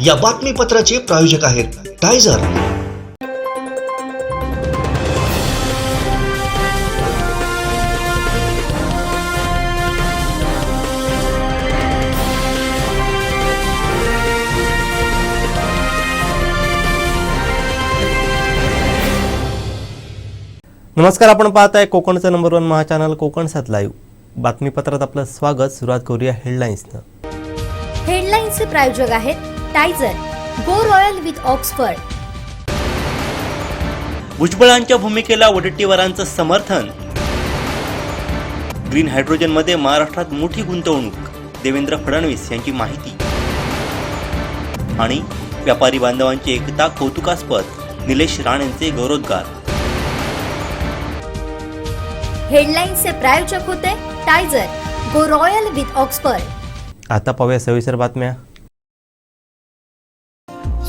या बातमीपत्राचे प्रायोजक आहेत टायझर। नमस्कार, आपण पाहताय कोकणचं नंबर 1 महा चॅनल कोकण 7 लाईव्ह। बातमीपत्रात आपलं स्वागत। सुरुवात करूया हेडलाईन्सनं। हेडलाईन्सचे प्रायोजक आहेत टायझर, गो रॉयल विथ ऑक्सफर्ड। भुजबळांच्या भूमिकेला वडेट्टीवारांचं समर्थन। ग्रीन हायड्रोजनमध्ये महाराष्ट्रात मोठी गुंतवणूक, देवेंद्र फडणवीस यांची माहिती। आणि व्यापारी बांधवांची एकता कौतुकास्पद, निलेश राणेंचे गौरवोद्गार। हेडलाईन्सचे प्रायोजक होते टायझर, गो रॉयल विथ ऑक्सफर्ड। आता पाहूया सविस्तर बातम्या।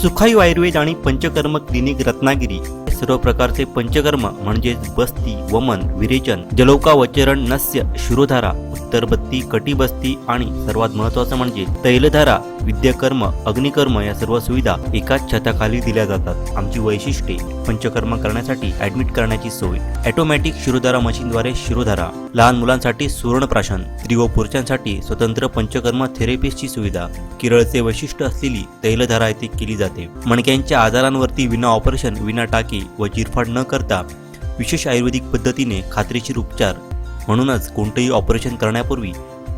सुखायू आयुर्वेद आणि पंचकर्म क्लिनिक रत्नागिरी सर्व प्रकारचे पंचकर्म म्हणजेच बस्ती, वमन, विरेचन, जलौकावचरण, नस्य, शिरोधारा, उत्तरबत्ती, कटिबस्ती आणि सर्वात महत्त्वाचं म्हणजे तैलधारा, विद्याकर्म, अग्निकर्म या सर्व सुविधा एकाच छताखाली दिल्या जातात। आमची वैशिष्ट्ये: पंचकर्म करण्यासाठी ऍडमिट करण्याची सोय, ऑटोमॅटिक शिरोधारा मशीनद्वारे शिरोधारा, लहान मुलांसाठी सुवर्णप्राशन, स्त्री व पुरुषांसाठी स्वतंत्र पंचकर्म थेरपिस्टची सुविधा, केरळचे वैशिष्ट्य असलेली तैलधारा येथे केली जाते। मणक्यांच्या आजारांवरती विना ऑपरेशन, विना टाके व चिरफाड न करता विशेष आयुर्वेदिक पद्धतीने खात्रीशीर उपचार। म्हणूनच कोणतेही ऑपरेशन करण्यापूर्वी,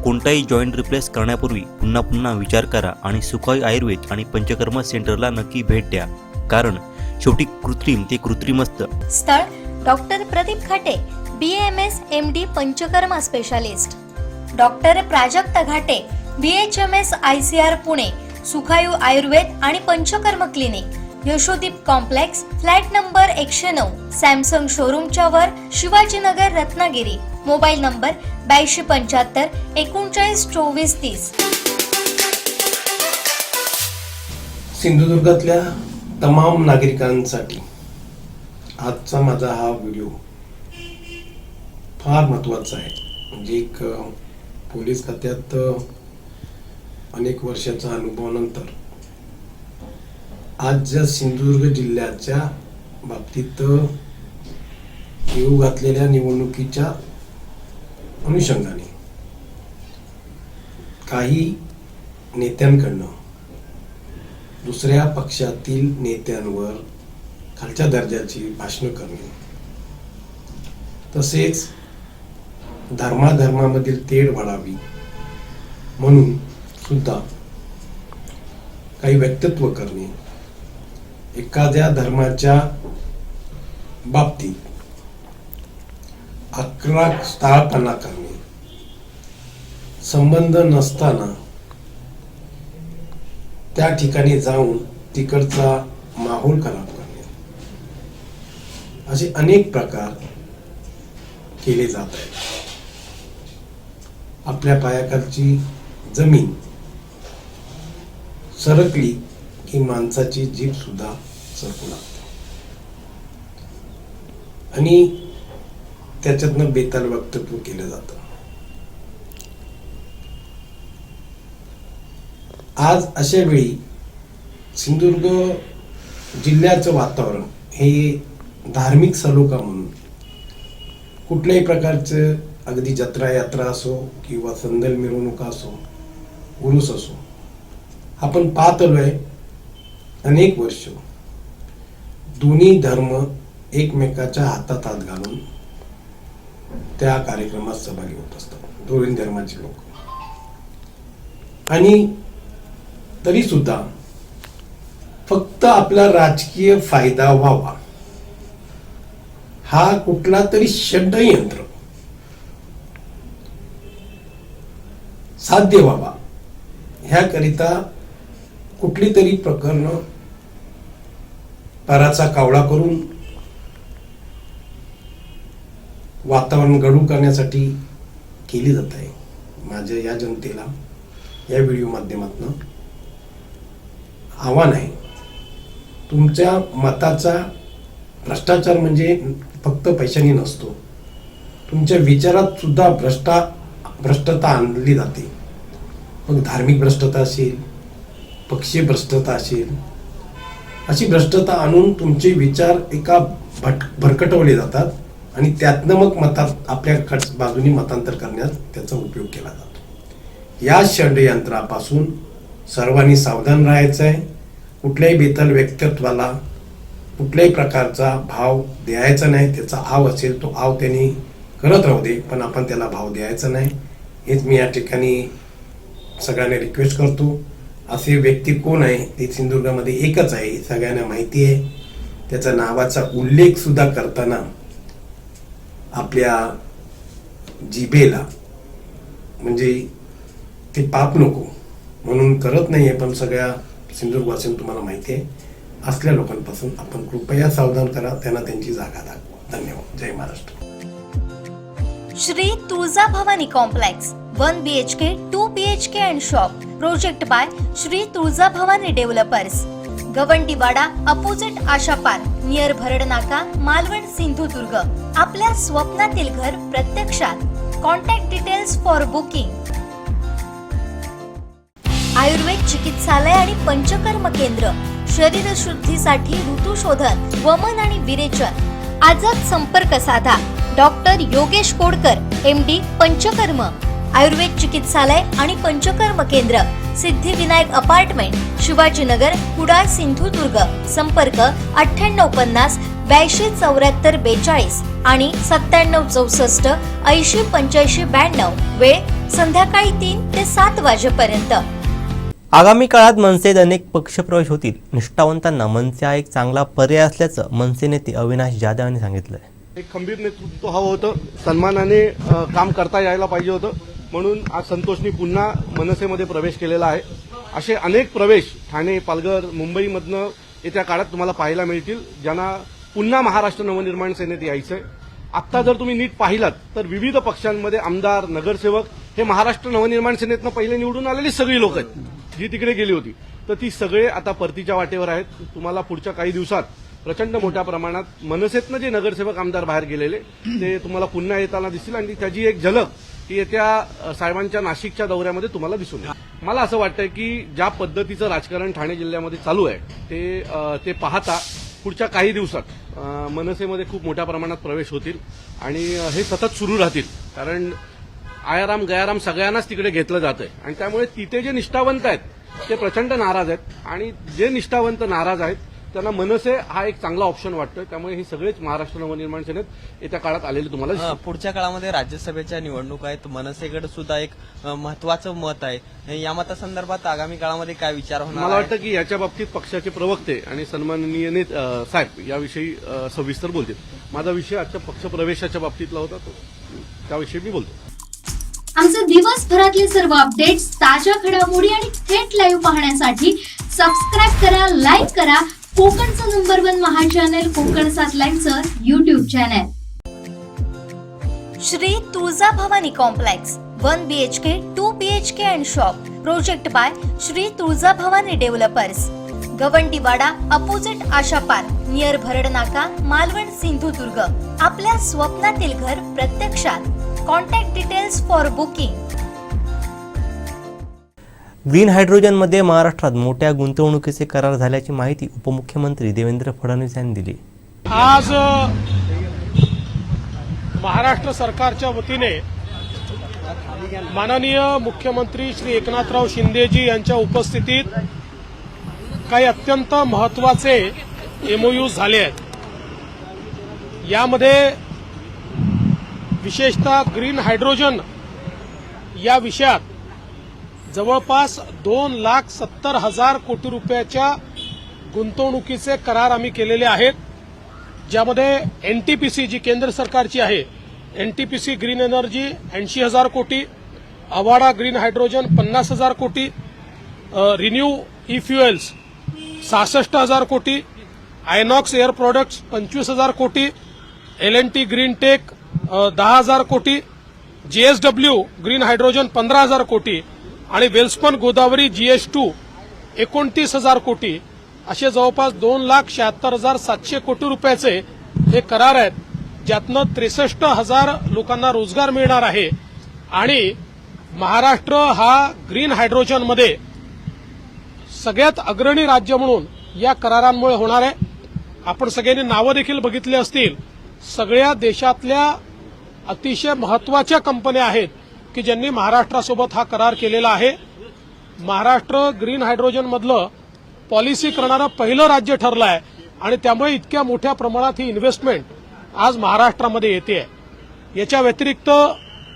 कोणताही जॉईंट रिप्लेस करण्यापूर्वी पुन्हा पुन्हा विचार करा आणि सुखायू आयुर्वेद आणि पंचकर्म सेंटरला नक्की भेट द्या, कारण शेवटी कृत्रिम ते कृत्रिम असतं। स्थळ: doctor Pradeep Khate, BAMS MD panchakarma specialist, doctor Prajakt Ghate, BHMS ICR Pune, Sukhayu Ayurved आणि Panchakarma clinic, Yashodeep complex, flat number 109, Samsung शोरूमच्या वर, शिवाजीनगर, रत्नागिरी। Mobile number 8275 39 24 30। सिंधुदुर्गातल्या तमाम नागरिकांसाठी आजचा माझा हा व्हिडिओ फार महत्त्वाचा आहे। म्हणजे एक पोलीस खात्यात अनेक वर्षाचा अनुभवानंतर आज ज्या सिंधुदुर्ग जिल्ह्याच्या बाबतीत येऊ घातलेल्या निवडणुकीच्या अनुषंगाने काही नेत्यांकडनं दुसऱ्या पक्षातील नेत्यांवर खालच्या दर्जाची भाषणं करणे, तसेच धर्माधर्मामधील तेढ वाढावी म्हणून सुद्धा काही वक्तव्य करणे, एखाद्या धर्माच्या बाबतीत आक्रस्ताळपणा करणे, संबंध नसताना त्या ठिकाणी जाऊन तिकडचा माहोल खराब करणे, असे अनेक प्रकार केले जात आहेत। आपल्या पायाखालची जमीन सरकली की माणसाची जीभ सुद्धा सरकू लागते आणि त्याच्यातनं बेताल वक्तव्य केलं जातं। आज अशा वेळी सिंधुदुर्ग जिल्ह्याचं वातावरण हे धार्मिक सलोखा म्हणून कुठल्याही प्रकारचं, अगदी जत्रा यात्रा असो किंवा संदल मिरवणुका असो, उरूस असो, आपण पाहत आलोय अनेक वर्ष दोन्ही धर्म एकमेकाच्या हातात हात घालून त्या कार्यक्रमात सहभागी होत असतात, दोन्ही धर्माचे लोक। आणि तरी सुद्धा फक्त आपला राजकीय फायदा व्हावा हा कुठला तरी षड्यंत्र साध्य व्हावा ह्याकरिता कुठली तरी प्रकरणं पराचा कावळा करून वातावरण गढूळ करण्यासाठी केली जात आहे। माझ्या या जनतेला या व्हिडिओ माध्यमातून आव्हान आहे, तुमच्या मताचा भ्रष्टाचार म्हणजे फक्त पैशाने नसतो, तुमच्या विचारात सुद्धा भ्रष्टता आणली जाते। मग धार्मिक भ्रष्टता असेल, पक्षीय भ्रष्टता असेल, अशी भ्रष्टता आणून तुमचे विचार एका भरकटवले जातात आणि त्यातनं मग आपल्या बाजूनी मतांतर करण्यात त्याचा उपयोग केला जातो. या षड्यंत्रापासून सर्वांनी सावधान राहायचं आहे. कुठल्याही बेताल व्यक्तित्वाला कुठल्याही प्रकारचा भाव द्यायचा नाही. त्याचा आव असेल तो आव त्यांनी करत राहू दे, पण आपण त्याला भाव द्यायचा नाही. हेच मी या ठिकाणी सगळ्यांना रिक्वेस्ट करतो. असे व्यक्ती कोण आहे ते सिंधुदुर्गामध्ये एकच आहे, सगळ्यांना माहिती आहे. त्याचा नावाचा उल्लेख सुद्धा करताना आपल्या जिभेला म्हणजे ते पाप नको म्हणून करत नाहीये, पण सगळ्या सिंधुदुर्गवासीयांना तुम्हाला माहिती आहे. असल्या लोकांपासून आपण कृपया सावधान करा, त्यांना त्यांची जागा दाखवा. धन्यवाद. जय Maharashtra. Shri Tulja Bhavani complex 1 BHK 2 BHK and shop project by Shri Tulja Bhavani developers, Gawandiwada opposite Asha park near Bharad Naka, Malvan, Sindhudurg. आपल्या स्वप्नातील घर प्रत्यक्षात. Contact details for booking. Ayurved चिकित्सालय आणि पंचकर्म केंद्र, शरीर शुद्धीसाठी ऋतुशोधन, वमन आणि विरेचन. आजच संपर्क साधा. Doctor Yogesh Kodkar, MD, Panchakarma. आयुर्वेद चिकित्सालय आणि पंचकर्म केंद्र, सिद्धिविनायक अपार्टमेंट, शिवाजीनगर, कुडाळ, सिंधुदुर्ग. संपर्क 9850 82 74 42 आणि 97 64 80 85 92. वेळ संध्याकाळी 3 ते 7 वाजेपर्यंत. आगामी काळात मनसेत अनेक पक्षप्रवेश होतील. निष्ठावंतांना मनसे हा एक चांगला पर्याय असल्याचं मनसे नेते अविनाश जाधव यांनी सांगितलं. एक खंबीर नेतृत्व हवं होतं, सन्मानाने काम करता यायला पाहिजे होतं, म्हणून आज संतोषनी पुन्हा मनसेमध्ये प्रवेश केलेला आहे. असे अनेक प्रवेश ठाणे, पालघर, मुंबईमधनं येत्या काळात तुम्हाला पाहायला मिळतील, ज्यांना पुन्हा महाराष्ट्र नवनिर्माण सेनेत यायचंय. आत्ता जर तुम्ही नीट पाहिलात तर विविध पक्षांमध्ये आमदार, नगरसेवक हे महाराष्ट्र नवनिर्माण सेनेतनं पहिले निवडून आलेली सगळी लोक आहेत जी तिकडे गेली होती. तर ती सगळे आता परतीच्या वाटेवर आहेत. तुम्हाला पुढच्या काही दिवसात प्रचंड मोठ्या प्रमाणात मनसेतनं जे नगरसेवक आमदार बाहेर गेलेले ते तुम्हाला पुन्हा येताना दिसतील आणि त्याची एक झलक ती येत्या साहेबांच्या नाशिकच्या दौऱ्यामध्ये तुम्हाला दिसून येईल. मला असं वाटतंय की ज्या पद्धतीचं राजकारण ठाणे जिल्ह्यामध्ये चालू आहे ते पाहता पुढच्या काही दिवसात मनसेमध्ये खूप मोठ्या प्रमाणात प्रवेश होतील आणि हे सतत सुरू राहतील. कारण आयाराम गयाराम सगळ्यांनाच तिकडे घेतलं जातंय आणि त्यामुळे तिथे जे निष्ठावंत आहेत ते प्रचंड नाराज आहेत आणि जे निष्ठावंत नाराज आहेत त्यांना मनसे हा एक चांगला ऑप्शन वाटतोय. त्यामुळे हे सगळेच महाराष्ट्र नवनिर्माण सेनेत येत्या काळात आलेले तुम्हाला दिसतील. पुढच्या काळामध्ये राज्यसभेच्या निवडणूक आहेत, मनसेकडे सुद्धा एक महत्वाचं मत आहे. या मतासंदर्भात आगामी काळामध्ये काय विचार होणार? मला वाटतं की याच्या बाबतीत पक्षाचे प्रवक्ते आणि सन्माननीय साहेब याविषयी सविस्तर बोलतील. माझा विषय आजच्या पक्षप्रवेशाच्या बाबतीतला होता, त्याविषयी मी बोलतो. आमचे दिवसभरातले सर्व अपडेट्स, ताज्या घडामोडी आणि थेट लाईव्ह पाहण्यासाठी सबस्क्राईब करा, लाईक करा कोकणचं नंबर 1 महा चॅनल कोकण 7 लाईव्हचं YouTube channel. Shri Tulja Bhavani complex 1 BHK 2 BHK and shop project by Shri Tulja Bhavani developers, Gawandiwada opposite Asha park near Bharad Naka, Malvan, Sindhudurg. आपल्या स्वप्नातील घर प्रत्यक्षात. Contact details for booking. Green हायड्रोजनमध्ये महाराष्ट्रात मोठ्या गुंतवणुकीचे करार झाल्याची माहिती उपमुख्यमंत्री देवेंद्र फडणवीस यांनी दिली. आज महाराष्ट्र सरकारच्या वतीने माननीय मुख्यमंत्री श्री एकनाथराव शिंदेजी यांच्या उपस्थितीत काही अत्यंत महत्वाचे MOU झाले आहेत. यामध्ये विशेषतः ग्रीन हायड्रोजन या विषयात जवळपास 2,70,000 कोटी रुपयाच्या गुंतवणुकीचे करार आम्ही केलेले आहेत. ज्यामध्ये NTPC जी केंद्र सरकारची आहे, NTPC ग्रीन एनर्जी 80,000 कोटी, अवाडा ग्रीन हायड्रोजन 50,000 कोटी, रिन्यू ई फ्युएल्स 66,000 कोटी, आयनॉक्स एअर प्रोडक्ट्स 25,000 कोटी, L&T ग्रीन टेक 10,000 कोटी, GSW ग्रीन हायड्रोजन 15,000 कोटी आणि वेल्सपन गोदावरी GS2 29,000 कोटी असे जवळपास 2,76,700 कोटी रुपयाचे हे करार आहेत. ज्यातनं 63,000 लोकांना रोजगार मिळणार आहे आणि महाराष्ट्र हा ग्रीन हायड्रोजनमध्ये सगळ्यात अग्रणी राज्य म्हणून या करारांमुळे होणार आहे. आपण सगळ्यांनी नावं देखील बघितली असतील. सगळ्या देशातल्या अतिशय महत्वाच्या कंपन्या आहेत की ज्यांनी महाराष्ट्रासोबत हा करार केलेला आहे. महाराष्ट्र ग्रीन हायड्रोजन मधलं पॉलिसी करणारं पहिलं राज्य ठरलं आहे आणि त्यामुळे इतक्या मोठ्या प्रमाणात ही इन्व्हेस्टमेंट आज महाराष्ट्रामध्ये येते. याच्या व्यतिरिक्त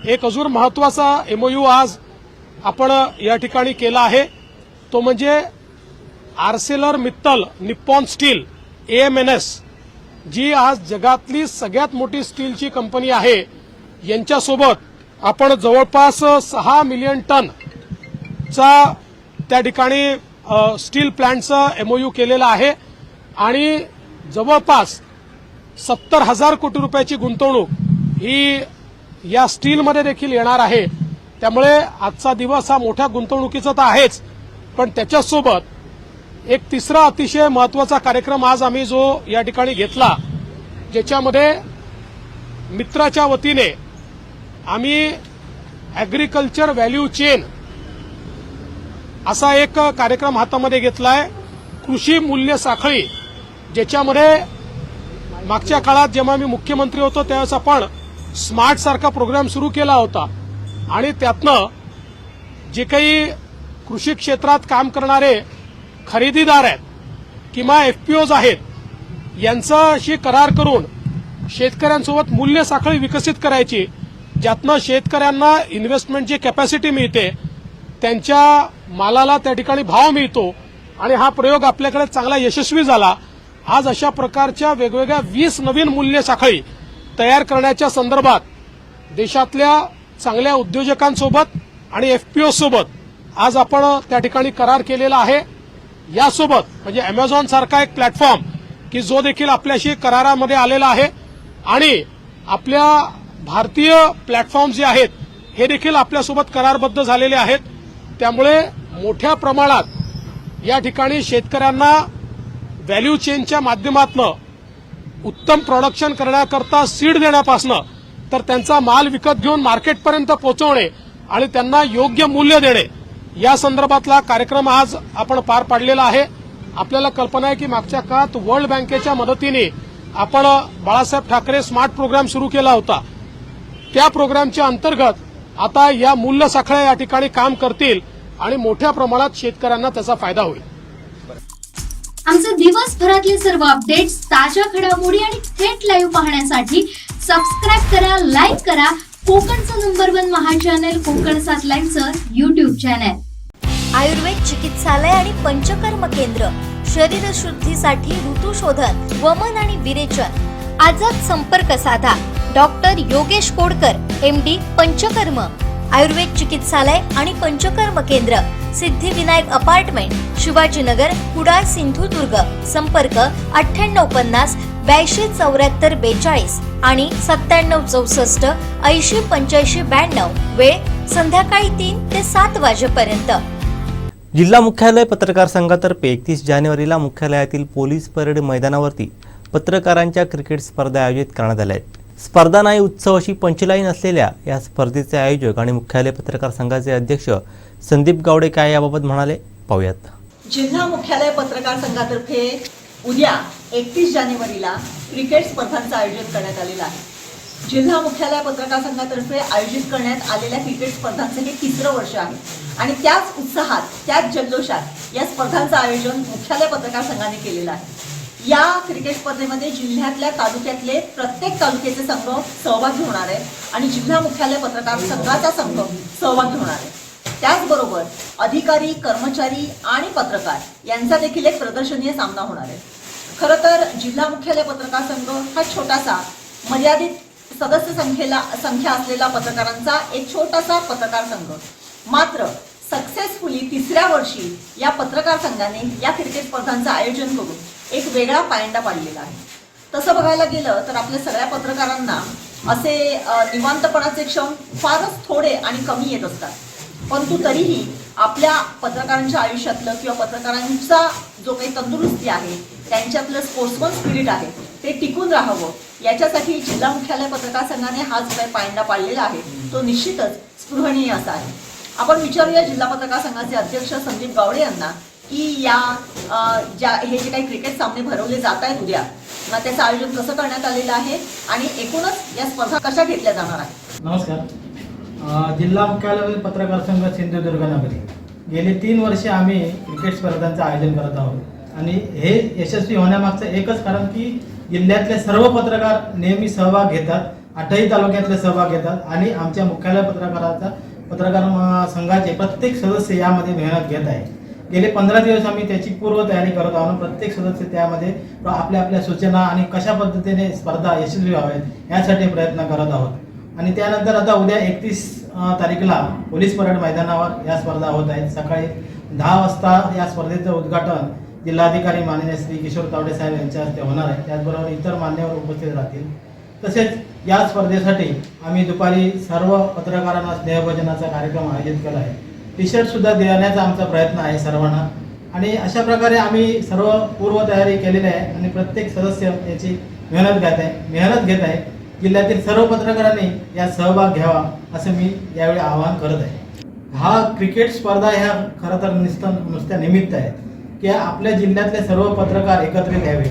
एक अजून महत्वाचा MOU आज आपण या ठिकाणी केला आहे. तो म्हणजे Arcelor Mittal Nippon steel AMNS, जी आज जगातली सगळ्यात मोठी स्टीलची कंपनी आहे, यांच्यासोबत आपण जवळपास 6 मिलियन टनचा त्या ठिकाणी स्टील प्लांटचं MOU केलेलं आहे आणि जवळपास 70,000 कोटी रुपयाची गुंतवणूक ही या स्टीलमध्ये देखील येणार आहे. त्यामुळे आजचा दिवस हा मोठ्या गुंतवणुकीचा तर आहेच, पण त्याच्यासोबत एक तिसरा अतिशय महत्वाचा कार्यक्रम आज आम्ही जो या ठिकाणी घेतला, ज्याच्यामध्ये मित्राच्या वतीने आम्ही ॲग्रिकल्चर व्हॅल्यू चेन असा एक कार्यक्रम हातामध्ये घेतला आहे. कृषी मूल्य साखळी, ज्याच्यामध्ये मागच्या काळात जेव्हा मी मुख्यमंत्री होतो त्यावेळेस आपण स्मार्ट सारखा प्रोग्राम सुरू केला होता आणि त्यातनं जे काही कृषी क्षेत्रात काम करणारे खरेदीदार आहेत किंवा FPOs आहेत, यांच्याशी करार करून शेतकऱ्यांसोबत मूल्य साखळी विकसित करायची, ज्यातनं शेतकऱ्यांना इन्व्हेस्टमेंटची कॅपॅसिटी मिळते, त्यांच्या मालाला त्या ठिकाणी भाव मिळतो आणि हा प्रयोग आपल्याकडे चांगला यशस्वी झाला. आज अशा प्रकारच्या वेगवेगळ्या 20 नवीन मूल्य साखळी तयार करण्याच्या संदर्भात देशातल्या चांगल्या उद्योजकांसोबत आणि FPOs सोबत आज आपण त्या ठिकाणी करार केलेला आहे. यासोबत म्हणजे Amazon सारखा एक प्लॅटफॉर्म की जो देखील आपल्याशी करारामध्ये आलेला आहे आणि आपल्या भारतीय प्लॅटफॉर्म जे आहेत हे देखील आपल्यासोबत करारबद्ध झालेले आहेत. त्यामुळे मोठ्या प्रमाणात या ठिकाणी शेतकऱ्यांना व्हॅल्यू चेनच्या माध्यमातून उत्तम प्रोडक्शन करण्याकरता सीड देण्यापासून तर त्यांचा माल विकत घेऊन मार्केटपर्यंत पोहोचवणे आणि त्यांना योग्य मूल्य देणे या संदर्भातला कार्यक्रम आज आपण पार पाडलेला आहे. आपल्याला कल्पना आहे की मागच्या काळात वर्ल्ड बँकेच्या मदतीने आपण बाळासाहेब ठाकरे स्मार्ट प्रोग्राम सुरू केला होता. त्या प्रोग्रामच्या अंतर्गत आता या मूल्य साखळ्या या ठिकाणी काम करतील आणि मोठ्या प्रमाणात शेतकऱ्यांना त्याचा फायदा होईल. आमचे दिवसभरातले सर्व अपडेट्स, ताज्या घडामोडी आणि थेट लाईव्ह पाहण्यासाठी सबस्क्राईब करा, लाईक करा कोकणचं नंबर 1 महा चॅनल कोकण 7 लाईव्हचं YouTube चॅनल. आयुर्वेद चिकित्सालय आणि पंचकर्म केंद्र, शरीर शुद्धीसाठी ऋतुशोधन, वमन आणि विरेचन. आजच संपर्क साधा. Doctor Yogesh Kodkar, MD, Panchakarma. आयुर्वेद चिकित्सालय आणि पंचकर्म केंद्र, सिद्धिविनायक अपार्टमेंट, शिवाजीनगर, कुडाळ, सिंधुदुर्ग. संपर्क 9850 82 74 42 आणि 97 64 80 85 92. वेळ संध्याकाळी 3 ते 7 वाजेपर्यंत. जिल्हा मुख्यालय पत्रकार संघातर्फे 31 जानेवारीला मुख्यालयातील पोलीस परेड मैदानावरती पत्रकारांच्या क्रिकेट स्पर्धा आयोजित करण्यात आल्या आहेत. स्पर्धा नाही उत्सव अशी पंचलाईन असलेल्या या स्पर्धेचे आयोजक आणि मुख्यालय पत्रकार संघाचे अध्यक्ष संदीप गावडे काय याबाबत म्हणाले, पाहूयात. जिल्हा मुख्यालय पत्रकार संघातर्फे उद्या 31 जानेवारीला क्रिकेट स्पर्धांचं आयोजन करण्यात आलेलं आहे. जिल्हा मुख्यालय पत्रकार संघातर्फे आयोजित करण्यात आलेल्या क्रिकेट स्पर्धांचं हे 3रं वर्ष आहे आणि त्याच उत्साहात, त्याच जल्लोषात या स्पर्धांचं आयोजन मुख्यालय पत्रकार संघाने केलेलं आहे. या क्रिकेट स्पर्धेमध्ये जिल्ह्यातल्या तालुक्यातले प्रत्येक तालुक्याचे संघ सहभागी होणार आहे आणि जिल्हा मुख्यालय पत्रकार संघाचा संघ सहभागी होणार आहे. त्याचबरोबर अधिकारी, कर्मचारी आणि पत्रकार यांचा देखील एक प्रदर्शनीय सामना होणार आहे. खरं तर जिल्हा मुख्यालय पत्रकार संघ हा छोटासा मर्यादित संख्या असलेला पत्रकारांचा एक छोटासा पत्रकार संघ, मात्र सक्सेसफुली 3ऱ्या वर्षी या पत्रकार संघाने या क्रिकेट स्पर्धांचं आयोजन करून एक वेगळा पायंडा पाडलेला आहे. तसं बघायला गेलं तर आपल्या सगळ्या पत्रकारांना असे निवांतपणाचे क्षण फारच थोडे आणि कमी येत असतात, परंतु तरीही आपल्या पत्रकारांच्या आयुष्यातलं किंवा पत्रकारांचा जो काही तंदुरुस्ती आहे, त्यांच्यातलं स्पोर्ट्समन स्पिरिट आहे ते टिकून राहावं याच्यासाठी जिल्हा मुख्यालय पत्रकार संघाने हा जो काही पायंडा पाडलेला आहे तो निश्चितच स्पृहणीय असा आहे. आपण विचारूया जिल्हा पत्रकार संघाचे अध्यक्ष संदीप गावडे यांना की या हे जे काही क्रिकेट सामने भरवले जात आहेत उद्या त्याचं आयोजन कसं करण्यात आलेलं आहे आणि एकूणच या स्पर्धा कशा घेतल्या जाणार आहेत? नमस्कार. जिल्हा मुख्यालय पत्रकार संघ सिंधुदुर्ग नगरी गेली 3 वर्षे आम्ही क्रिकेट स्पर्धांचं आयोजन करत आहोत आणि हे यशस्वी होण्यामागचं एकच कारण की जिल्ह्यातले सर्व पत्रकार नेहमी सहभाग घेतात, 8ही तालुक्यातले सहभाग घेतात आणि आमच्या मुख्यालय पत्रकार संघाचे प्रत्येक सदस्य यामध्ये मेहनत घेत आहे. गेले 15 दिवस आम्ही त्याची पूर्वतयारी करत आहोत. प्रत्येक सदस्य त्यामध्ये आपल्या सूचना आणि कशा पद्धतीने स्पर्धा यशस्वी व्हाव्यात यासाठी प्रयत्न करत आहोत आणि त्यानंतर आता उद्या 31 तारीखला पोलीस परेड मैदानावर या स्पर्धा होत आहेत. सकाळी 10 वाजता या स्पर्धेचं उद्घाटन जिल्हाधिकारी माननीय श्री किशोर तावडे साहेब यांच्या हस्ते होणार आहे. त्याचबरोबर इतर मान्यवर उपस्थित राहतील. तसेच या स्पर्धेसाठी आम्ही दुपारी सर्व पत्रकारांना स्नेहभोजनाचा कार्यक्रम आयोजित केला आहे. टी-शर्ट सुद्धा देण्याचा आमचा प्रयत्न आहे सर्वांना आणि अशा प्रकारे आम्ही सर्व पूर्वतयारी केलेली आहे आणि प्रत्येक सदस्य याची मेहनत घेत आहे. जिल्ह्यातील सर्व पत्रकारांनी यात सहभाग घ्यावा असं मी यावेळी आवाहन करत आहे. हा क्रिकेट स्पर्धा ह्या खरं तर नुसत्या निमित्त आहेत की आपल्या जिल्ह्यातले सर्व पत्रकार एकत्रित यावे,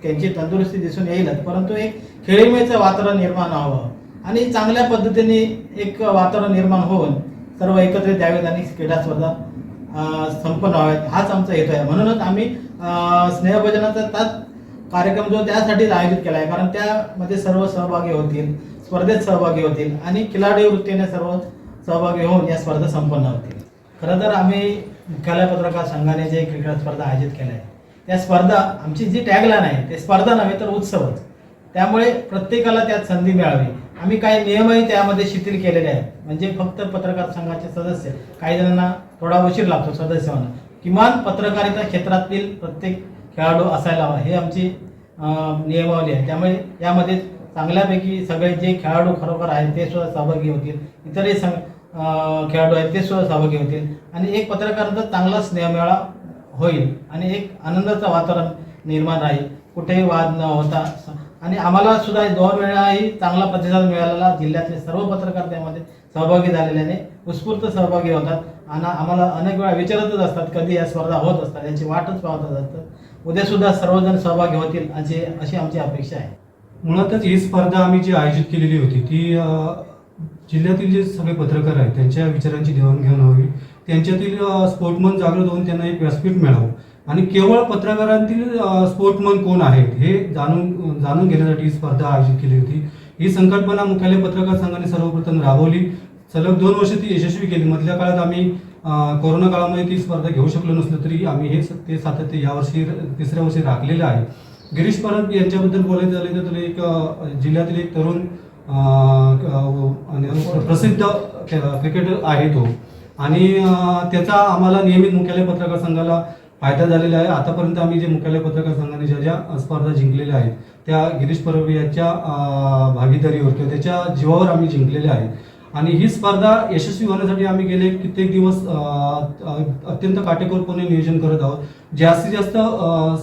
त्यांची तंदुरुस्ती दिसून येईलच, परंतु एक खेळीमेचं वातावरण निर्माण व्हावं आणि चांगल्या पद्धतीने एक वातावरण निर्माण होऊन सर्व एकत्रित यावेत आणि क्रीडा स्पर्धा संपन्न व्हाव्यात हाच आमचा हेतू आहे. म्हणूनच आम्ही स्नेहभोजनाचा कार्यक्रम जो त्यासाठीच आयोजित केला आहे, कारण त्यामध्ये सर्व सहभागी होतील, स्पर्धेत सहभागी होतील आणि खिलाडी वृत्तीने सर्व सहभागी होऊन या स्पर्धा संपन्न होतील. खरं तर आम्ही मुख्यालय पत्रकार संघाने जे क्रिकेट स्पर्धा आयोजित केल्या आहे त्या स्पर्धा आमची जी टॅगलाईन आहे ते स्पर्धा नव्हे तर उत्सवच, त्यामुळे प्रत्येकाला त्यात संधी मिळावी. आम्ही काही नियमही त्यामध्ये शिथिल केलेले आहेत. म्हणजे फक्त पत्रकार संघाचे सदस्य, काही जणांना थोडा उशीर लागतो सदस्य होणं, किमान पत्रकारिता क्षेत्रातील प्रत्येक खेळाडू असायला हवा हे आमची नियमावली आहे. त्यामुळे यामध्ये चांगल्यापैकी सगळे जे खेळाडू खरोखर आहेत ते सुद्धा सहभागी होतील, इतरही खेळाडू आहेत ते सुद्धा सहभागी होतील आणि एक पत्रकारांचा चांगला स्नेहमेळा होईल आणि एक आनंदाचं वातावरण निर्माण राहील, कुठेही वाद न होता. आणि आम्हाला सुद्धा 2 वेळाही चांगला प्रतिसाद मिळालेला, जिल्ह्यातले सर्व पत्रकार त्यामध्ये सहभागी झालेल्याने उत्स्फूर्त सहभागी होतात आणि आम्हाला अनेक वेळा विचारतच असतात कधी या स्पर्धा होत असतात, याची वाटच पाहत असतात. उद्या सुद्धा सर्वजण सहभागी होतील अशी आमची अपेक्षा आहे. मुळातच ही स्पर्धा आम्ही जी आयोजित केलेली होती ती जिल्ह्यातील जे सगळे पत्रकार आहेत त्यांच्या विचारांची देवाणघेवाण व्हावी, त्यांच्यातील स्पोर्टमन जागृत होऊन त्यांना एक व्यासपीठ मिळावं आणि केवळ पत्रकारांतील स्पोर्टमन कोण आहेत हे जाणून घेण्यासाठी ही स्पर्धा आयोजित केली होती. ही संकल्पना मुख्यालय पत्रकार संघाने सर्वप्रथम राबवली. सलग 2 वर्ष ती यशस्वी केली. मधल्या काळात आम्ही कोरोना काळामध्ये ती स्पर्धा घेऊ शकलो नसलो तरी आम्ही ते सातत्य यावर्षी 3ऱ्या वर्षी राखलेलं आहे. गिरीश परब यांच्याबद्दल बोलायचं झालं तर एक जिल्ह्यातील एक तरुण प्रसिद्ध क्रिकेटर आहे तो आणि त्याचा आम्हाला नियमित मुख्यालय पत्रकार संघाला फायदा झालेला आहे. आतापर्यंत आम्ही जे मुख्यालय पत्रकार संघाने ज्या स्पर्धा जिंकलेल्या आहेत त्या गिरीश परब यांच्या भागीदारीवर किंवा त्याच्या जीवावर आम्ही जिंकलेल्या आहेत आणि ही स्पर्धा यशस्वी होण्यासाठी आम्ही गेले कित्येक दिवस अत्यंत काटेकोरपणे नियोजन करत आहोत. जास्तीत जास्त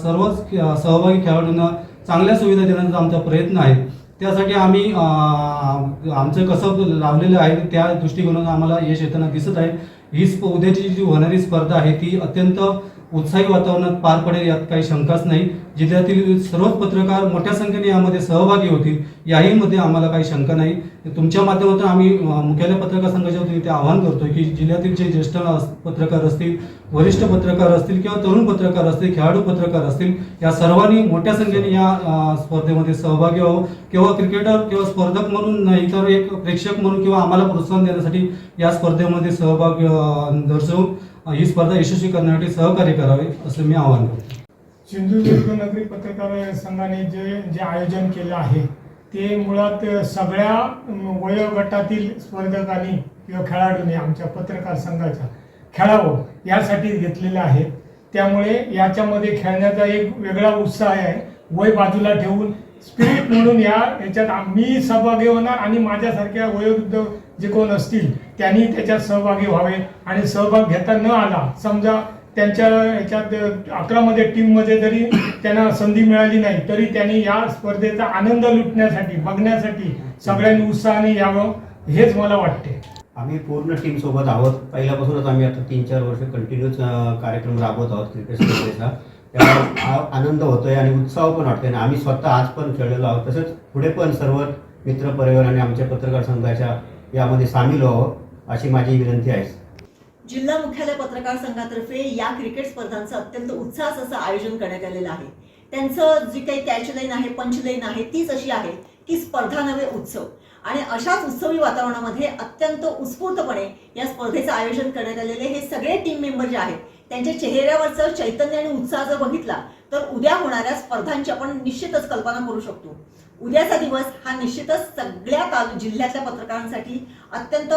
सर्वच सहभागी खेळाडूंना चांगल्या सुविधा देण्याचा आमचा प्रयत्न आहे. त्यासाठी आम्ही आमचं कसं लावलेलं आहे त्या दृष्टिकोनातून आम्हाला यश येताना दिसत आहे. ही उद्याची जी होणारी स्पर्धा आहे ती अत्यंत उत्साही वातावरणात पार पडेल यात काही शंकाच नाही. जिल्ह्यातील सर्वच पत्रकार मोठ्या संख्येने यामध्ये सहभागी होतील याहीमध्ये आम्हाला काही शंका नाही. तुमच्या माध्यमातून आम्ही मुख्यालय पत्रकार संघाच्या वतीने ते आवाहन करतोय की जिल्ह्यातील जे ज्येष्ठ पत्रकार असतील, वरिष्ठ पत्रकार असतील किंवा तरुण पत्रकार असतील, खेळाडू पत्रकार असतील, या सर्वांनी मोठ्या संख्येने या स्पर्धेमध्ये सहभागी व्हावं. किंवा क्रिकेटर किंवा स्पर्धक म्हणून नाही तर एक प्रेक्षक म्हणून किंवा आम्हाला प्रोत्साहन देण्यासाठी या स्पर्धेमध्ये सहभाग दर्शवून ही स्पर्धा यशस्वी करण्यासाठी सहकार्य करावे असं मी आवाहन करतो. सिंधुदुर्ग नगरी पत्रकार संघाने जे आयोजन केलं आहे ते मुळात सगळ्या वयोगटातील स्पर्धकांनी किंवा खेळाडूंनी आमच्या पत्रकार संघाच्या खेळावं यासाठी घेतलेलं आहे. त्यामुळे याच्यामध्ये खेळण्याचा एक वेगळा उत्साह आहे. वय बाजूला ठेवून स्पिरिट म्हणून याच्यात आम्ही सहभागी होणार आणि माझ्यासारख्या वयोवृद्ध जे कोण असतील त्यांनी त्याच्यात सहभागी व्हावे आणि सहभाग घेता न आला, समजा त्यांच्या याच्यात 11मध्ये टीममध्ये जरी त्यांना संधी मिळाली नाही तरी त्यांनी या स्पर्धेचा आनंद लुटण्यासाठी बघण्यासाठी सगळ्यांनी उत्साहाने यावं हेच मला वाटते. आम्ही पूर्ण टीम सोबत आहोत. पहिल्यापासूनच आम्ही आता 3-4 वर्ष कंटिन्यूच कार्यक्रम राबवत आहोत क्रिकेट स्पर्धेचा. त्यामुळे आनंद होतोय आणि उत्साह पण वाटतोय आणि आम्ही स्वतः आज पण खेळलेलो आहोत. तसंच पुढे पण सर्व मित्र परिवार आणि आमच्या पत्रकार संघाच्या यामध्ये सामील व्हावं अशी माझी विनंती आहे. जिल्हा मुख्यालय पत्रकार संघातर्फे या क्रिकेट स्पर्धांचं अत्यंत उत्साहात असं आयोजन करण्यात आलेलं आहे. त्यांचं जी काही कॅचलाईन आहे, पंचलाईन आहे, तीच अशी आहे की स्पर्धा नव्हे उत्सव. आणि अशाच उत्सवी वातावरणामध्ये अत्यंत उत्स्फूर्तपणे या स्पर्धेचं आयोजन करण्यात आलेले हे सगळे टीम मेंबर जे आहेत त्यांच्या चेहऱ्यावरचं चैतन्य आणि उत्साह जर बघितला तर उद्या होणाऱ्या स्पर्धांची आपण निश्चितच कल्पना करू शकतो. उद्याचा दिवस हा निश्चितच सगळ्या जिल्ह्यातल्या पत्रकारांसाठी अत्यंत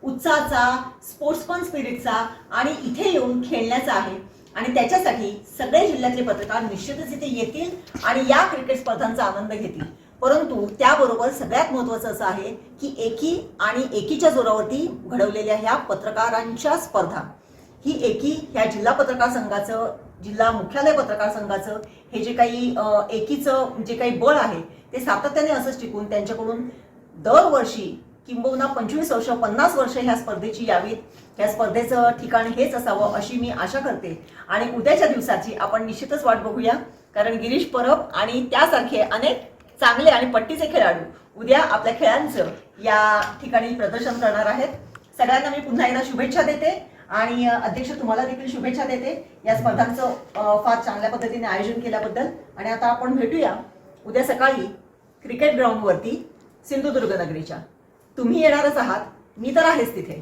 उत्साहाचा, स्पोर्ट्समन स्पिरिटचा आणि इथे येऊन खेळण्याचा आहे. आणि त्याच्यासाठी सगळे जिल्ह्यातले पत्रकार निश्चितच इथे येतील आणि या क्रिकेट स्पर्धांचा आनंद घेतील. परंतु त्याबरोबर सगळ्यात महत्त्वाचं असं आहे की एकी आणि एकीच्या जोरावरती घडवलेल्या ह्या पत्रकारांच्या स्पर्धा, ही एकी ह्या जिल्हा पत्रकार संघाचं, जिल्हा मुख्यालय पत्रकार संघाचं हे जे काही एकीचं जे काही बळ आहे ते सातत्याने असंच टिकून त्यांच्याकडून दरवर्षी किंबहुना 25 वर्ष 50 वर्ष ह्या स्पर्धेची यावीत, ह्या स्पर्धेचं ठिकाण हेच असावं अशी मी आशा करते. आणि उद्याच्या दिवसाची आपण निश्चितच वाट बघूया, कारण गिरीश परब आणि त्यासारखे अनेक चांगले आणि पट्टीचे खेळाडू उद्या आपल्या खेळांचं या ठिकाणी प्रदर्शन करणार आहेत. सगळ्यांना मी पुन्हा एकदा शुभेच्छा देते आणि अध्यक्ष तुम्हाला देखील शुभेच्छा देते या स्पर्धांचं फार चांगल्या पद्धतीने आयोजन केल्याबद्दल. आणि आता आपण भेटूया उद्या सकाळी क्रिकेट ग्राउंडवरती सिंधुदुर्ग नगरीच्या. तुम्ही येणारच आहात, मी तर आहेच तिथे.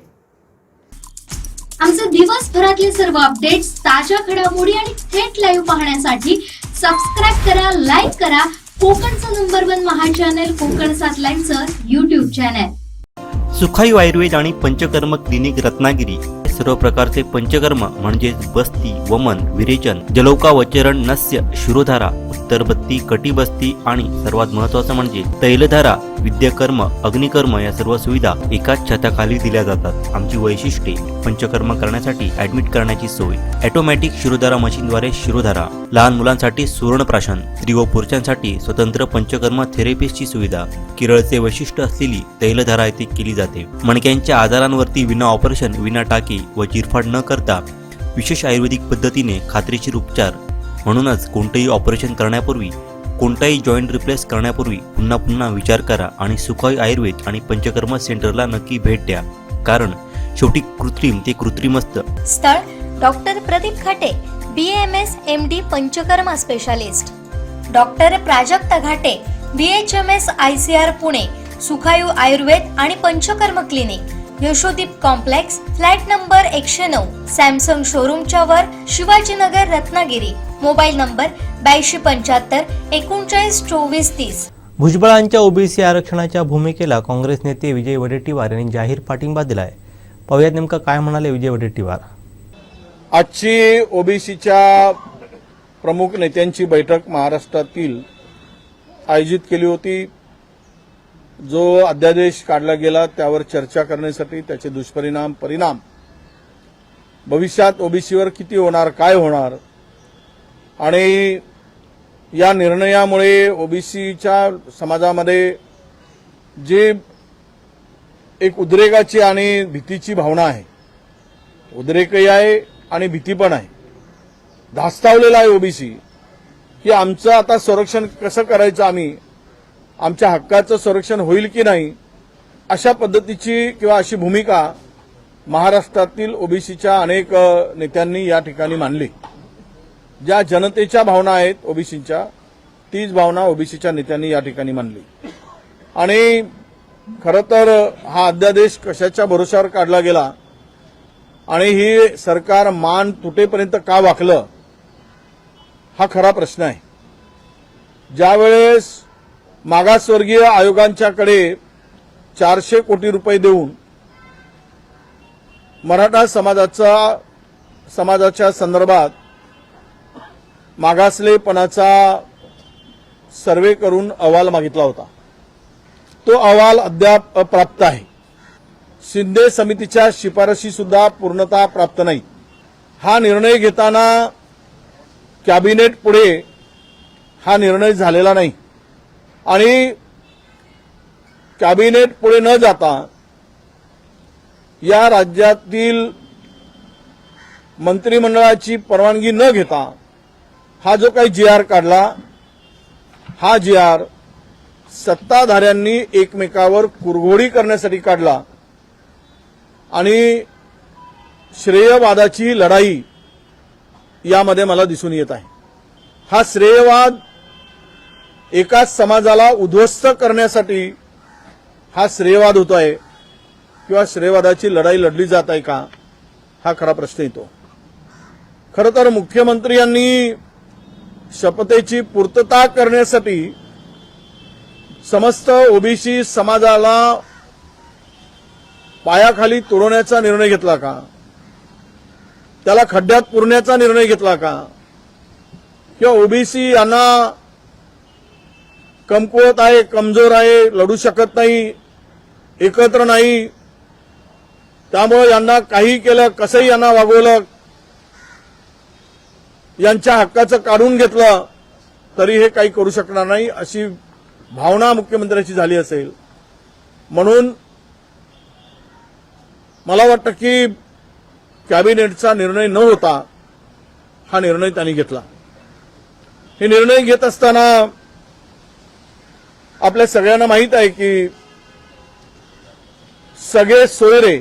आमचे दिवसभरातले सर्व अपडेट्स, ताज्या घडामोडी आणि थेट लाईव्ह पाहण्यासाठी सबस्क्राईब करा, लाईक करा कोकणचं नंबर 1 महा चॅनल कोकण 7 लाईव्हचं YouTube चॅनल. सुखायू आयुर्वेद आणि पंचकर्म क्लिनिक रत्नागिरी सर्व प्रकारचे पंचकर्म म्हणजेच बस्ती, वमन, विरेचन, जलौकावचरण, नस्य, शिरोधारा, उत्तरबत्ती, कटिबस्ती आणि सर्वात महत्त्वाचं म्हणजे तैलधारा, विद्याकर्म, अग्निकर्म या सर्व सुविधा एकाच छताखाली दिल्या जातात. आमची वैशिष्ट्ये: पंचकर्म करण्यासाठी ऍडमिट करण्याची सोय, ऑटोमॅटिक शिरोधारा मशीनद्वारे शिरोधारा, लहान मुलांसाठी सुवर्णप्राशन, स्त्री व पुरुषांसाठी स्वतंत्र पंचकर्म थेरपिस्टची सुविधा, केरळचे वैशिष्ट्य असलेली तैलधारा येथे केली जाते. मणक्यांच्या आजारांवरती विना ऑपरेशन, विना टाके व चिरफाड न करता विशेष आयुर्वेदिक पद्धतीने खात्रीशीर उपचार. म्हणूनच कोणतेही ऑपरेशन करण्यापूर्वी, कोणताही जॉईंट रिप्लेस करण्यापूर्वी पुन्हा पुन्हा विचार करा आणि सुखायू आयुर्वेद आणि पंचकर्म सेंटरला नक्की भेट द्या, कारण शेवटी कृत्रिम ते कृत्रिम असतं. स्थळ doctor Pradeep Khate, BAMS MD Panchakarma specialist. Doctor Prajakta Ghate, BHMS ICR Pune, Sukhayu Ayurved आणि Panchakarma clinic, Yashodeep complex, flat number 109, Samsung शोरूमच्या वर, शिवाजीनगर, रत्नागिरी. Mobile number 8275 39 24 30. भुजबळांच्या ओबीसी आरक्षणाच्या भूमिकेला काँग्रेस नेते विजय वडेट्टीवार यांनी जाहीर पाठिंबा दिलाय. पाहूयात नेमकं काय म्हणाले विजय वडेट्टीवार. आजची ओबीसीच्या प्रमुख नेत्यांची बैठक महाराष्ट्रातील आयोजित केली होती. जो अध्यादेश काढला गेला त्यावर चर्चा करण्यासाठी, त्याचे दुष्परिणाम, परिणाम, भविष्यात ओबीसीवर किती होणार, काय होणार आणि या निर्णयामुळे ओबीसीच्या समाजामध्ये जे एक उद्रेकाची आणि भीतीची भावना आहे, उद्रेकही आहे आणि भीती पण आहे, धास्तावलेला आहे ओबीसी, की आमचं आता संरक्षण कसं करायचं, आम्ही आमच्या हक्काचं संरक्षण होईल की नाही, अशा पद्धतीची किंवा अशी भूमिका महाराष्ट्रातील ओबीसीच्या अनेक नेत्यांनी या ठिकाणी मांडली. ज्या जनतेच्या भावना आहेत ओबीसीच्या, तीच भावना ओबीसीच्या नेत्यांनी या ठिकाणी मांडली. आणि खरं तर हा अध्यादेश कशाच्या भरोशावर काढला गेला आणि ही सरकार मान तुटेपर्यंत का वाकलं, हा खरा प्रश्न आहे. ज्यावेळेस मागासवर्गीय आयोगांच्याकडे 400 कोटी रुपये देऊन मराठा समाजाच्या संदर्भात मागासलेपणाचा सर्वे करून अहवाल मागितला होता, तो अहवाल अद्याप अप्राप्त आहे. शिंदे समितीच्या शिफारशी सुद्धा पूर्णतः प्राप्त नाही. हा निर्णय घेताना कॅबिनेट पुढे हा निर्णय झालेला नाही आणि कॅबिनेट पुढे न जाता या राज्यातील मंत्रिमंडळाची परवानगी न घेता हा जो काही GR काढला, हा GR सत्ताधाऱ्यांनी एकमेकावर कुरघोडी करण्यासाठी काढला आणि श्रेयवादाची लढाई यामध्ये मला दिसून येत आहे. हा श्रेयवाद एकाच समाजाला उद्ध्वस्त करण्यासाठी हा श्रेयवाद होतो आहे किंवा श्रेयवादाची लढाई लढली जात आहे का, हा खरा प्रश्न येतो. खरं तर मुख्यमंत्री यांनी शपथेची पूर्तता करण्यासाठी समस्त ओबीसी समाजाला पायाखाली तुडवण्याचा निर्णय घेतला का, त्याला खड्ड्यात पुरण्याचा निर्णय घेतला का, किंवा ओबीसी यांना कमकुवत आहे, कमजोर आहे, लढू शकत नाही, एकत्र नाही, त्यामुळे यांना काही केलं, कसंही यांना वागवलं, यांच्या हक्काचं काढून घेतलं तरी हे काही करू शकणार नाही अशी भावना मुख्यमंत्र्यांची झाली असेल. म्हणून मला वाटतं की कॅबिनेटचा निर्णय न होता हा निर्णय त्यांनी घेतला. हे निर्णय घेत असताना आपल्या सगळ्यांना माहीत आहे की सगळे सोयरे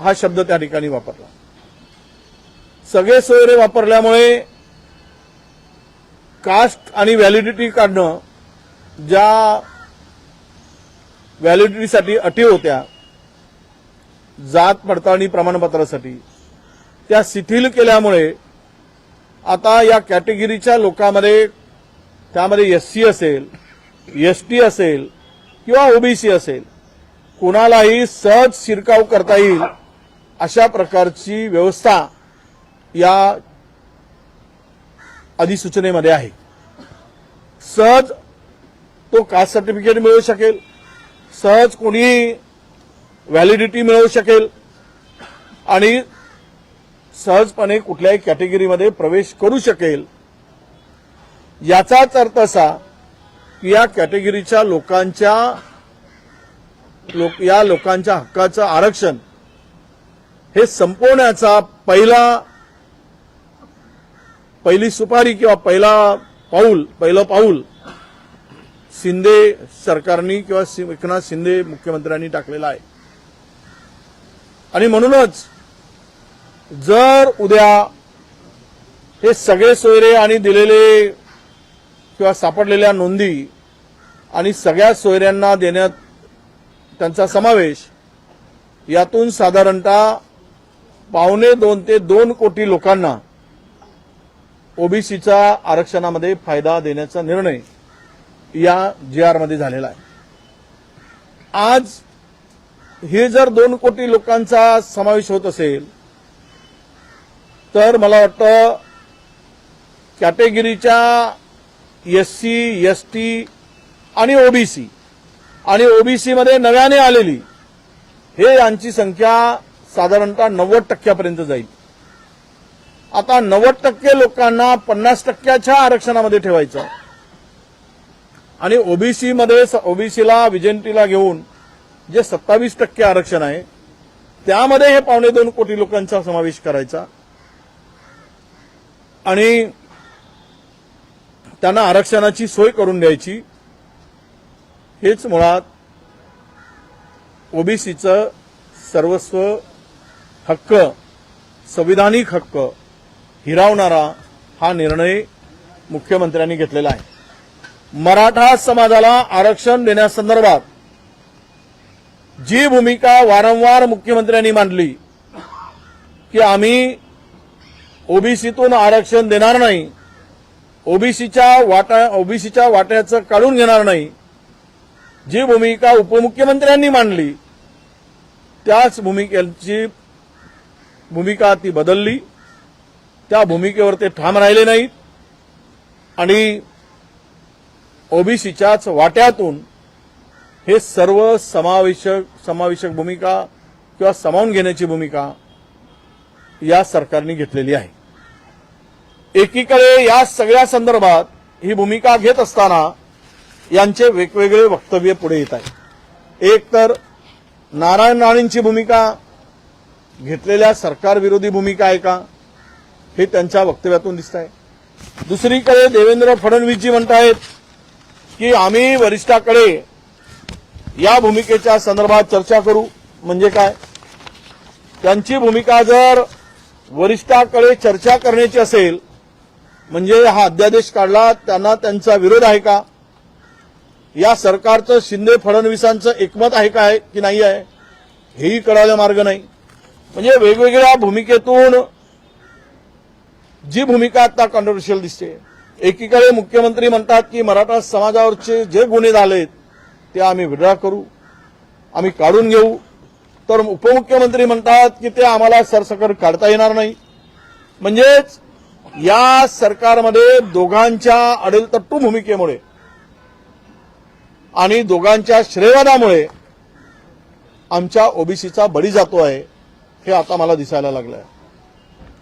हा शब्द त्या ठिकाणी वापरला. सगळे सोयरे वापरल्यामुळे कास्ट आणि व्हॅलिडिटी काढणं, ज्या व्हॅलिडिटीसाठी अटी होत्या जात पडताळणी प्रमाणपत्रासाठी, त्या शिथिल केल्यामुळे आता या कॅटेगरीच्या लोकांमध्ये, त्यामध्ये SC असेल, ST असेल किंवा OBC असेल, कोणालाही सहज शिरकाव करता येईल अशा प्रकारची व्यवस्था या अधिसूचनेमध्ये आहे. सहज तो कास्ट सर्टिफिकेट मिळू शकेल, सहज कोणी व्हॅलिडिटी मिळवू शकेल आणि सहजपणे कुठल्याही कॅटेगरीमध्ये प्रवेश करू शकेल. याचाच अर्थ असा की या कॅटेगरीच्या या लोकांच्या हक्काचं आरक्षण हे संपवण्याचा पहिली सुपारी किंवा पहिलं पाऊल शिंदे सरकारनी किंवा एकनाथ शिंदे मुख्यमंत्र्यांनी टाकलेला आहे. आणि म्हणूनच जर उद्या हे सगळे सोयरे आणि दिलेले किंवा सापडलेल्या नोंदी आणि सगळ्या सोयऱ्यांना देण्यात त्यांचा समावेश, यातून साधारणतः 1.25 ते 2 कोटी लोकांना ओबीसीच्या आरक्षणामध्ये फायदा देण्याचा निर्णय या GR मध्ये झालेला आहे. आज हे जर 2 कोटी लोकांचा समावेश होत असेल तर मला वाटतं कॅटेगरीच्या SC, ST आणि OBC मध्ये नव्याने आलेली हे यांची संख्या साधारणतः 90% जाईल. आता 90% लोकांना 50% आरक्षणामध्ये ठेवायचं आणि ओबीसीला विजेंटीला घेऊन जे 27% आरक्षण आहे त्यामध्ये हे 1.25 कोटी लोकांचा समावेश करायचा आणि त्यांना आरक्षणाची सोय करून द्यायची. हेच मुळात ओबीसीचं सर्वस्व हक्क, संविधानिक हक्क हिरावणारा हा निर्णय मुख्यमंत्र्यांनी घेतलेला आहे. मराठा समाजाला आरक्षण देण्यासंदर्भात जी भूमिका वारंवार मुख्यमंत्र्यांनी मांडली की आम्ही ओबीसीतून आरक्षण देणार नाही, ओबीसीच्या वाट्याचं काढून घेणार नाही, जी भूमिका उपमुख्यमंत्र्यांनी मांडली त्याच भूमिका ती बदलली. त्या भूमिकेवर ते ठाम राहिले नाहीत आणि ओबीसीच्याच वाट्यातून हे सर्व समावेशक भूमिका किंवा सामावून घेण्याची भूमिका या सरकारने घेतलेली आहे. एकीकडे या सगळ्या संदर्भात ही भूमिका घेत असताना यांचे वेगवेगळे वक्तव्य पुढे येत आहेत. एक तर नारायण राणेंची भूमिका घेतलेल्या सरकार विरोधी भूमिका आहे का, हे त्यांच्या वक्तव्यातून दिसत आहे. दुसरीकडे देवेंद्र फडणवीसजी म्हणतायत की आम्ही वरिष्ठाकडे या भूमिकेच्या संदर्भात चर्चा करू. म्हणजे काय, त्यांची भूमिका जर वरिष्ठाकडे चर्चा करण्याची असेल म्हणजे हा अध्यादेश काढला त्यांना त्यांचा विरोध आहे का, या सरकारचं शिंदे फडणवीसांचं एकमत आहे काय की नाही आहे, हेही कळायला मार्ग नाही. म्हणजे वेगवेगळ्या भूमिकेतून जी भूमिका आता कॉन्ट्रोवर्शियल दिसते. एकीकडे मुख्यमंत्री म्हणतात की मराठा समाजावरचे जे गुन्हे झालेत ते आम्ही विड्रॉ करू, आम्ही काढून घेऊ, तर उपमुख्यमंत्री म्हणतात की ते आम्हाला सरसकट काढता येणार नाही. म्हणजेच या सरकारमध्ये दोघांच्या अडेलतट्टू भूमिकेमुळे आणि दोघांच्या श्रेयवादामुळे आमच्या ओबीसीचा बळी जातो आहे, हे आता मला दिसायला लागलं आहे.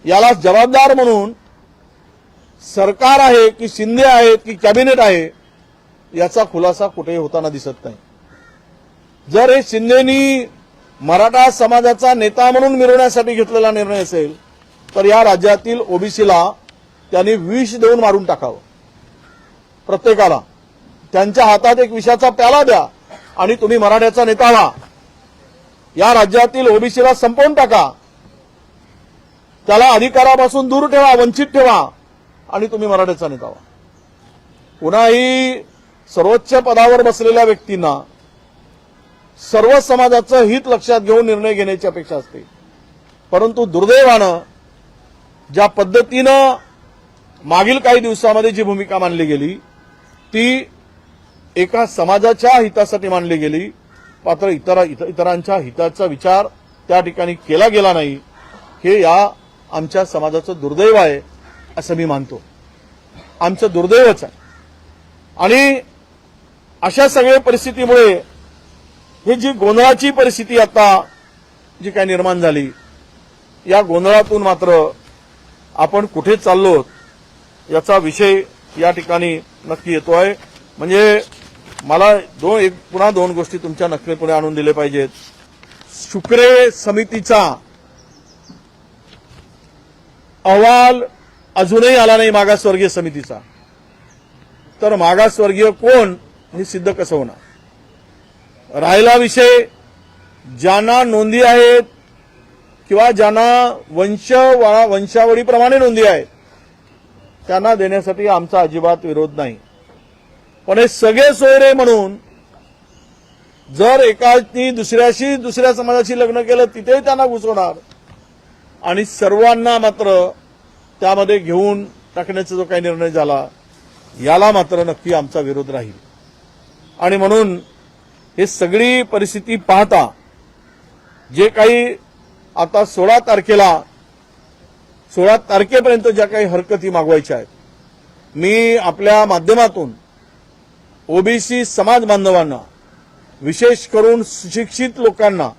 याला जबाबदार म्हणून सरकार आहे की शिंदे आहेत की कॅबिनेट आहे याचा खुलासा कुठेही होताना दिसत नाही. जर हे शिंदेनी मराठा समाजाचा नेता म्हणून मिरवण्यासाठी घेतलेला निर्णय असेल तर या राज्यातील ओबीसीला त्यांनी विष देऊन मारून टाकावं. प्रत्येकाला त्यांच्या हातात एक विषाचा प्याला द्या आणि तुम्ही मराठ्याचा नेता व्हा. या राज्यातील ओबीसीला संपवून टाका, त्याला अधिकारापासून दूर ठेवा, वंचित ठेवा आणि तुम्ही मराठ्याचा नेता व्हा. पुन्हाही सर्वोच्च पदावर बसलेल्या व्यक्तींना सर्व समाजाचं हित लक्षात घेऊन निर्णय घेण्याची अपेक्षा असते. परंतु दुर्दैवानं ज्या पद्धतीनं मागील काही दिवसामध्ये जी भूमिका मांडली गेली ती एका समाजाच्या हितासाठी मांडली गेली, मात्र इतरांच्या हिताचा विचार त्या ठिकाणी केला गेला नाही. हे या आमच्या समाजाचं दुर्दैव आहे असं मी मानतो. आमचं दुर्दैवच आहे. आणि अशा सगळ्या परिस्थितीमुळे ही जी गोंधळाची परिस्थिती आता जी काय निर्माण झाली, या गोंधळातून मात्र आपण कुठे चाललो याचा विषय या ठिकाणी नक्की येतोय. म्हणजे मला पुन्हा दोन गोष्टी तुमच्या नक्कीपणे आणून दिले पाहिजेत. शुक्रे समितीचा अहवाल अजूनही आला नाही मागासवर्गीय समितीचा, तर मागासवर्गीय कोण हे सिद्ध कसं होणार. राहिला विषय ज्यांना नोंदी आहेत किंवा ज्यांना वंशावळीप्रमाणे नोंदी आहेत त्यांना देण्यासाठी आमचा अजिबात विरोध नाही. पण हे सगळे सोयरे म्हणून जर एकानी दुसऱ्या समाजाशी लग्न केलं तिथेही त्यांना घुसवणार आणि सर्वांना मात्र त्यामध्ये घेऊन टाकण्याचा जो काही निर्णय झाला याला मात्र नक्की आमचा विरोध राहील. आणि म्हणून हे सगळी परिस्थिती पाहता जे काही आता 16 तारखेपर्यंत ज्या काही हरकती मागवायच्या आहेत, मी आपल्या माध्यमातून ओबीसी समाज बांधवांना, विशेष करून सुशिक्षित लोकांना,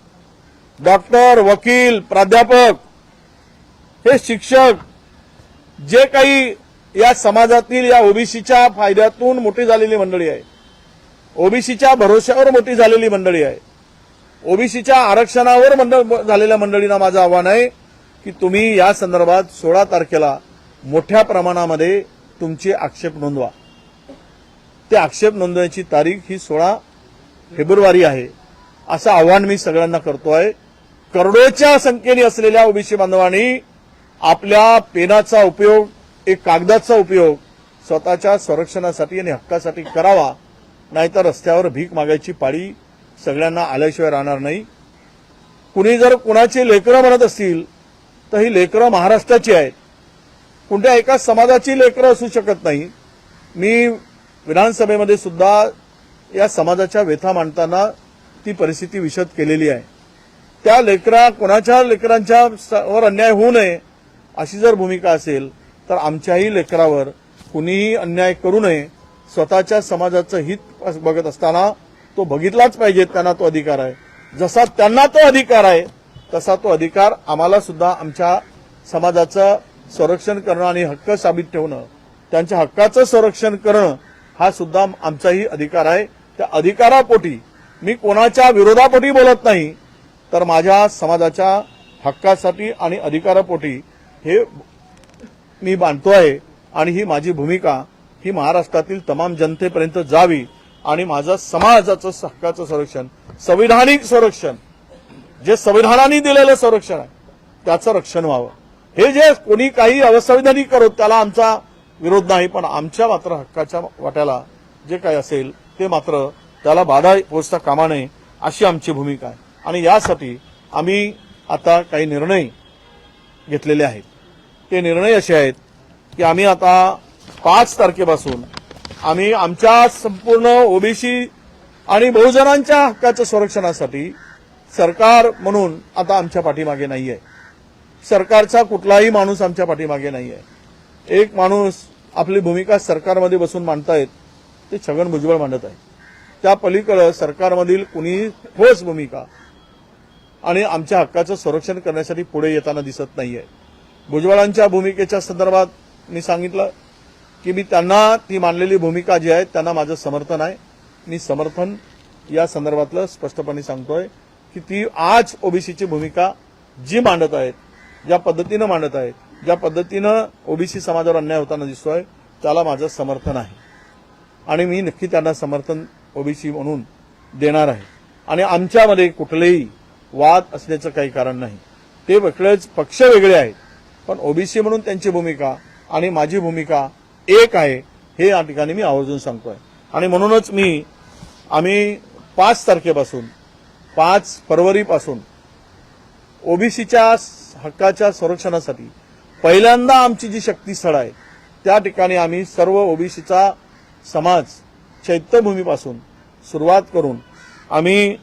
डॉक्टर, वकील, प्राध्यापक, हे शिक्षक जे काही या समाजातील या ओबीसीच्या फायद्यातून मोठी झालेली मंडळी आहे, ओबीसीच्या भरोश्यावर मोठी झालेली मंडळी आहे, ओबीसीच्या आरक्षणावर झालेल्या मंडळींना माझं आव्हान आहे की तुम्ही या संदर्भात 16 तारखेला मोठ्या प्रमाणामध्ये तुमचे आक्षेप नोंदवा. ते आक्षेप नोंदवण्याची तारीख ही 16 फेब्रुवारी आहे असं आव्हान मी सगळ्यांना करतोय. करोडोच्या संख्येने असलेल्या ओबीसी बांधवांनी आपल्या पेनाचा उपयोग, एक कागदाचा उपयोग स्वतःच्या संरक्षणासाठी आणि हक्कासाठी करावा, नाहीतर रस्त्यावर भीक मागायची पाळी सगळ्यांना आल्याशिवाय राहणार नाही. कुणी जर कुणाची लेकरं म्हणत असतील तर ही लेकरं महाराष्ट्राची आहेत, कोणत्या एका समाजाची लेकरं असू शकत नाही. मी विधानसभेमध्ये सुद्धा या समाजाच्या व्यथा मांडताना ती परिस्थिती विशद केलेली आहे. त्या कोणाच्या लेकरांच्या वर अन्याय होऊ नये अशी जर भूमिका असेल तर आमच्याही लेकरावर कुणीही अन्याय करू नये. स्वतःच्या समाजाचं हित बघत असताना तो बघितलाच पाहिजे. त्यांना तो अधिकार आहे. जसा त्यांना तो अधिकार आहे तसा तो अधिकार आम्हाला सुद्धा आमच्या समाजाचं संरक्षण करणं आणि हक्क साबित ठेवणं, त्यांच्या हक्काचं संरक्षण करणं हा सुद्धा आमचाही अधिकार आहे. त्या अधिकारापोटी मी कोणाच्या विरोधापोटी बोलत नाही, तर माझ्या समाजाच्या हक्कासाठी आणि अधिकारापोटी हे मी मानतो आहे आणि ही माझी भूमिका ही महाराष्ट्रातील तमाम जनतेपर्यंत जावी आणि माझं समाजाचं हक्काचं संरक्षण, संविधानिक संरक्षण, जे संविधानाने दिलेलं संरक्षण आहे त्याचं रक्षण व्हावं. हे जे कोणी काही अवसंविधानिक करत त्याला आमचा विरोध नाही, पण आमच्या मात्र हक्काच्या वाट्याला जे काही असेल ते मात्र त्याला बाधा पोचता कामा नये अशी आमची भूमिका आहे. आणि यासाठी आम्ही आता काही निर्णय घेतलेले आहेत. ते निर्णय असे आहेत की आम्ही आता 5 तारखेपासून आम्ही आमच्या संपूर्ण ओबीसी आणि बहुजनांच्या हक्काच्या संरक्षणासाठी सरकार म्हणून आता आमच्या पाठीमागे नाहीये. सरकारचा कुठलाही माणूस आमच्या पाठीमागे नाहीये. एक माणूस आपली भूमिका सरकारमध्ये बसून मांडतायत ते छगन भुजबळ मांडत आहे. त्या पलीकडे सरकारमधील कुणी ठोस भूमिका आणि आमच्या हक्काचं संरक्षण करण्यासाठी पुढे येताना दिसत नाहीये. भुजबळांच्या भूमिकेच्या संदर्भात मी सांगितलं की मी त्यांना ती मांडलेली भूमिका जी आहे त्यांना माझं समर्थन आहे. मी समर्थन या संदर्भातलं स्पष्टपणे सांगतोय की ती आज ओबीसीची भूमिका जी मांडत आहेत, ज्या पद्धतीनं मांडत आहेत, ज्या पद्धतीनं ओबीसी समाजावर अन्याय होताना दिसतोय त्याला माझं समर्थन आहे आणि मी नक्की त्यांना समर्थन ओबीसी म्हणून देणार आहे. आणि आमच्यामध्ये कुठलेही वाद असण्याचं काही कारण नाही. ते वेगळेच पक्ष वेगळे आहेत, पण ओबीसी म्हणून त्यांची भूमिका आणि माझी भूमिका एक आहे हे या ठिकाणी मी आवर्जून सांगतोय. आणि म्हणूनच आम्ही 5 तारखेपासून 5 फरवरीपासून ओबीसीच्या हक्काच्या संरक्षणासाठी पहिल्यांदा आमची जी शक्तीस्थळ आहे त्या ठिकाणी आम्ही सर्व ओबीसीचा समाज चैत्यभूमीपासून सुरुवात करून आम्ही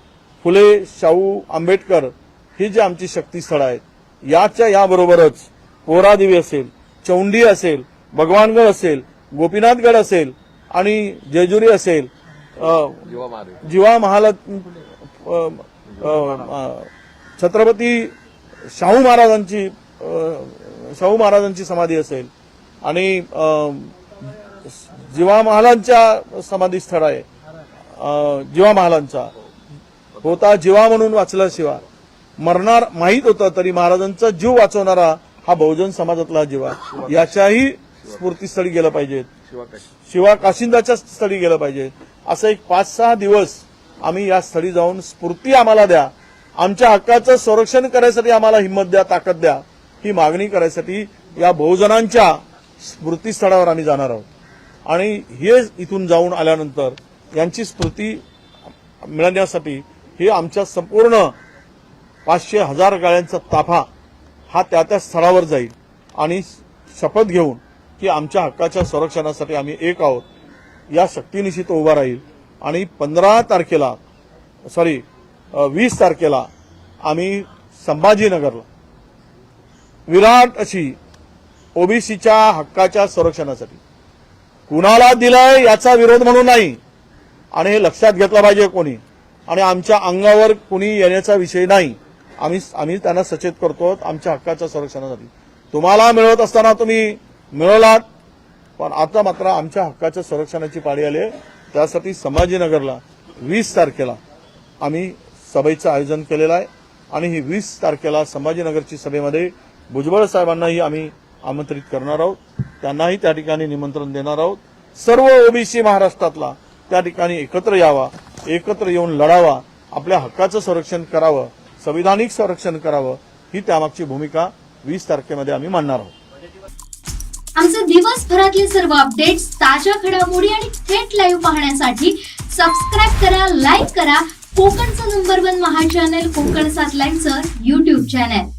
फुले, शाहू, आंबेडकर ही जी आमची शक्तीस्थळ आहेत याबरोबरच पोहरादेवी असेल, चौंडी असेल, भगवानगड असेल, गोपीनाथगड असेल आणि जेजुरी असेल, जिवा महाल, छत्रपती शाहू महाराजांची समाधी असेल आणि जिवा महालांच्या समाधी स्थळ आहे. जिवा महालांचा होता जिवा म्हणून वाचला शिवा, मरणार माहीत होतं तरी महाराजांचा जीव वाचवणारा हा बहुजन समाजातला जिवा, याच्याही स्फूर्तीस्थळी गेलं पाहिजे, शिवा काशिंदाच्या स्थळी गेलं पाहिजे. असं एक 5-6 दिवस आम्ही या स्थळी जाऊन स्फूर्ती आम्हाला द्या, आमच्या हक्काचं संरक्षण करायसाठी आम्हाला हिंमत द्या, ताकद द्या, ही मागणी करायसाठी या बहुजनांच्या स्मृतीस्थळावर आम्ही जाणार आहोत. आणि हे इथून जाऊन आल्यानंतर यांची स्मृती मिळण्यासाठी हे आमच्या संपूर्ण 500,000 गाड्यांचा ताफा हा त्या स्थळावर जाईल आणि शपथ घेऊन की आमच्या हक्काच्या संरक्षणासाठी आम्ही एक आहोत या शक्तीनिशी तो उभा राहील. आणि 20 तारखेला आम्ही संभाजीनगरला विराट अशी ओबीसीच्या हक्काच्या संरक्षणासाठी कुणाला दिलंय याचा विरोध म्हणून नाही आणि हे लक्षात घेतलं पाहिजे कोणी, आणि आमच्या अंगावर कोणी येण्याचा विषय नाही. आम्ही त्यांना सचेत करतो आमच्या हक्काच्या संरक्षणासाठी. तुम्हाला मिळत असताना तुम्ही मिळवलात, पण आता मात्र आमच्या हक्काच्या संरक्षणाची पाळी आली आहे. त्यासाठी संभाजीनगरला 20 तारखेला आम्ही सभेचं आयोजन केलेलं आहे आणि ही 20 तारखेला संभाजीनगरची सभेमध्ये भुजबळ साहेबांनाही आम्ही आमंत्रित करणार आहोत, त्यांनाही त्या ठिकाणी निमंत्रण देणार आहोत. सर्व ओबीसी महाराष्ट्रातला त्या ठिकाणी एकत्र यावा, एकत्र येऊन लढावा, आपल्या हक्काचं संरक्षण करावं, संविधानिक संरक्षण करावं, ही त्यामागची भूमिका 20 तारखेमध्ये आम्ही मांडणार आहोत. आमचे दिवसभरातले सर्व अपडेट्स, ताज्या घडामोडी आणि थेट लाईव्ह पाहण्यासाठी सबस्क्राईब करा, लाईक करा कोकणचं नंबर 1 महा चॅनल कोकण 7 लाईव्हचं युट्यूब चॅनल.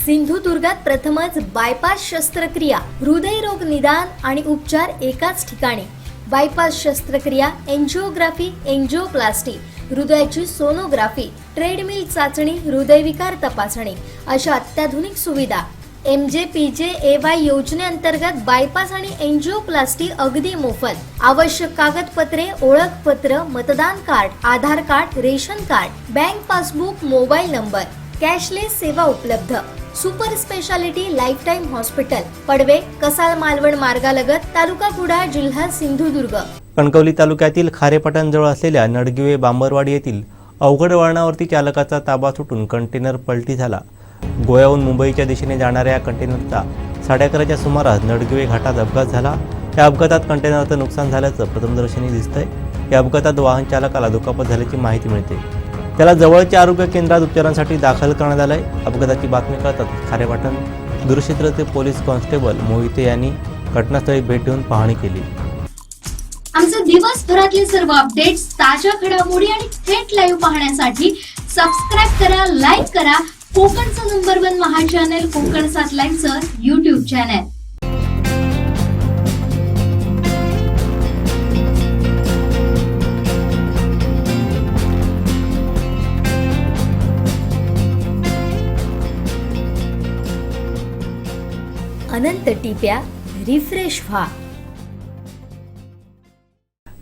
सिंधुदुर्गात प्रथमच बायपास शस्त्रक्रिया, हृदयरोग निदान आणि उपचार एकाच ठिकाणी. बायपास शस्त्रक्रिया, एंजिओग्राफी, एंजिओप्लास्टी, हृदयाची सोनोग्राफी, ट्रेडमिल चाचणी, हृदयविकार तपासणी अशा अत्याधुनिक सुविधा. MJPJAY योजनेअंतर्गत बायपास आणि एंजिओप्लास्टी अगदी मोफत. आवश्यक कागदपत्रे, ओळखपत्र, मतदान card, Aadhaar card, ration card, bank passbook, mobile number. Cashless सेवा उपलब्ध. Super speciality lifetime hospital, Padwe, Kasal Malvan मार्गालगत, तालुका कुडाळ, जिल्हा सिंधुदुर्ग. कणकवली तालुक्यातील खारेपाटणजवळ असलेल्या नडगिवे बांबरवाडी येथील अवघड वळणावरती चालकाचा ताबा सुटून कंटेनर पलटी झाला. गोव्याहून मुंबईच्या दिशेने जाणाऱ्या कंटेनरचा 11:30च्या सुमारास नडगिवे घाटात अपघात झाला. या अपघातात कंटेनरचं नुकसान झाल्याचं प्रथमदर्शनी दिसतंय. या अपघातात वाहन चालकाला दुखापत झाल्याची माहिती मिळते. त्याला जवळच्या आरोग्य केंद्रात उपचारांसाठी दाखल करण्यात आलंय. अपघाताची बातमी कळताच खारेपाटण दूरक्षेत्राचे पोलीस कॉन्स्टेबल मोहिते यांनी घटनास्थळी भेट देऊन पाहणी केली. आमचे दिवसभरातले सर्व अपडेट्स, ताज्या घडामोडी आणि थेट लाईव्ह पाहण्यासाठी सबस्क्राईब करा, लाईक करा कोकणचं नंबर 1 महा चॅनल कोकण 7 लाईनचं YouTube चॅनल. अनंत टिप्या रिफ्रेश व्हा.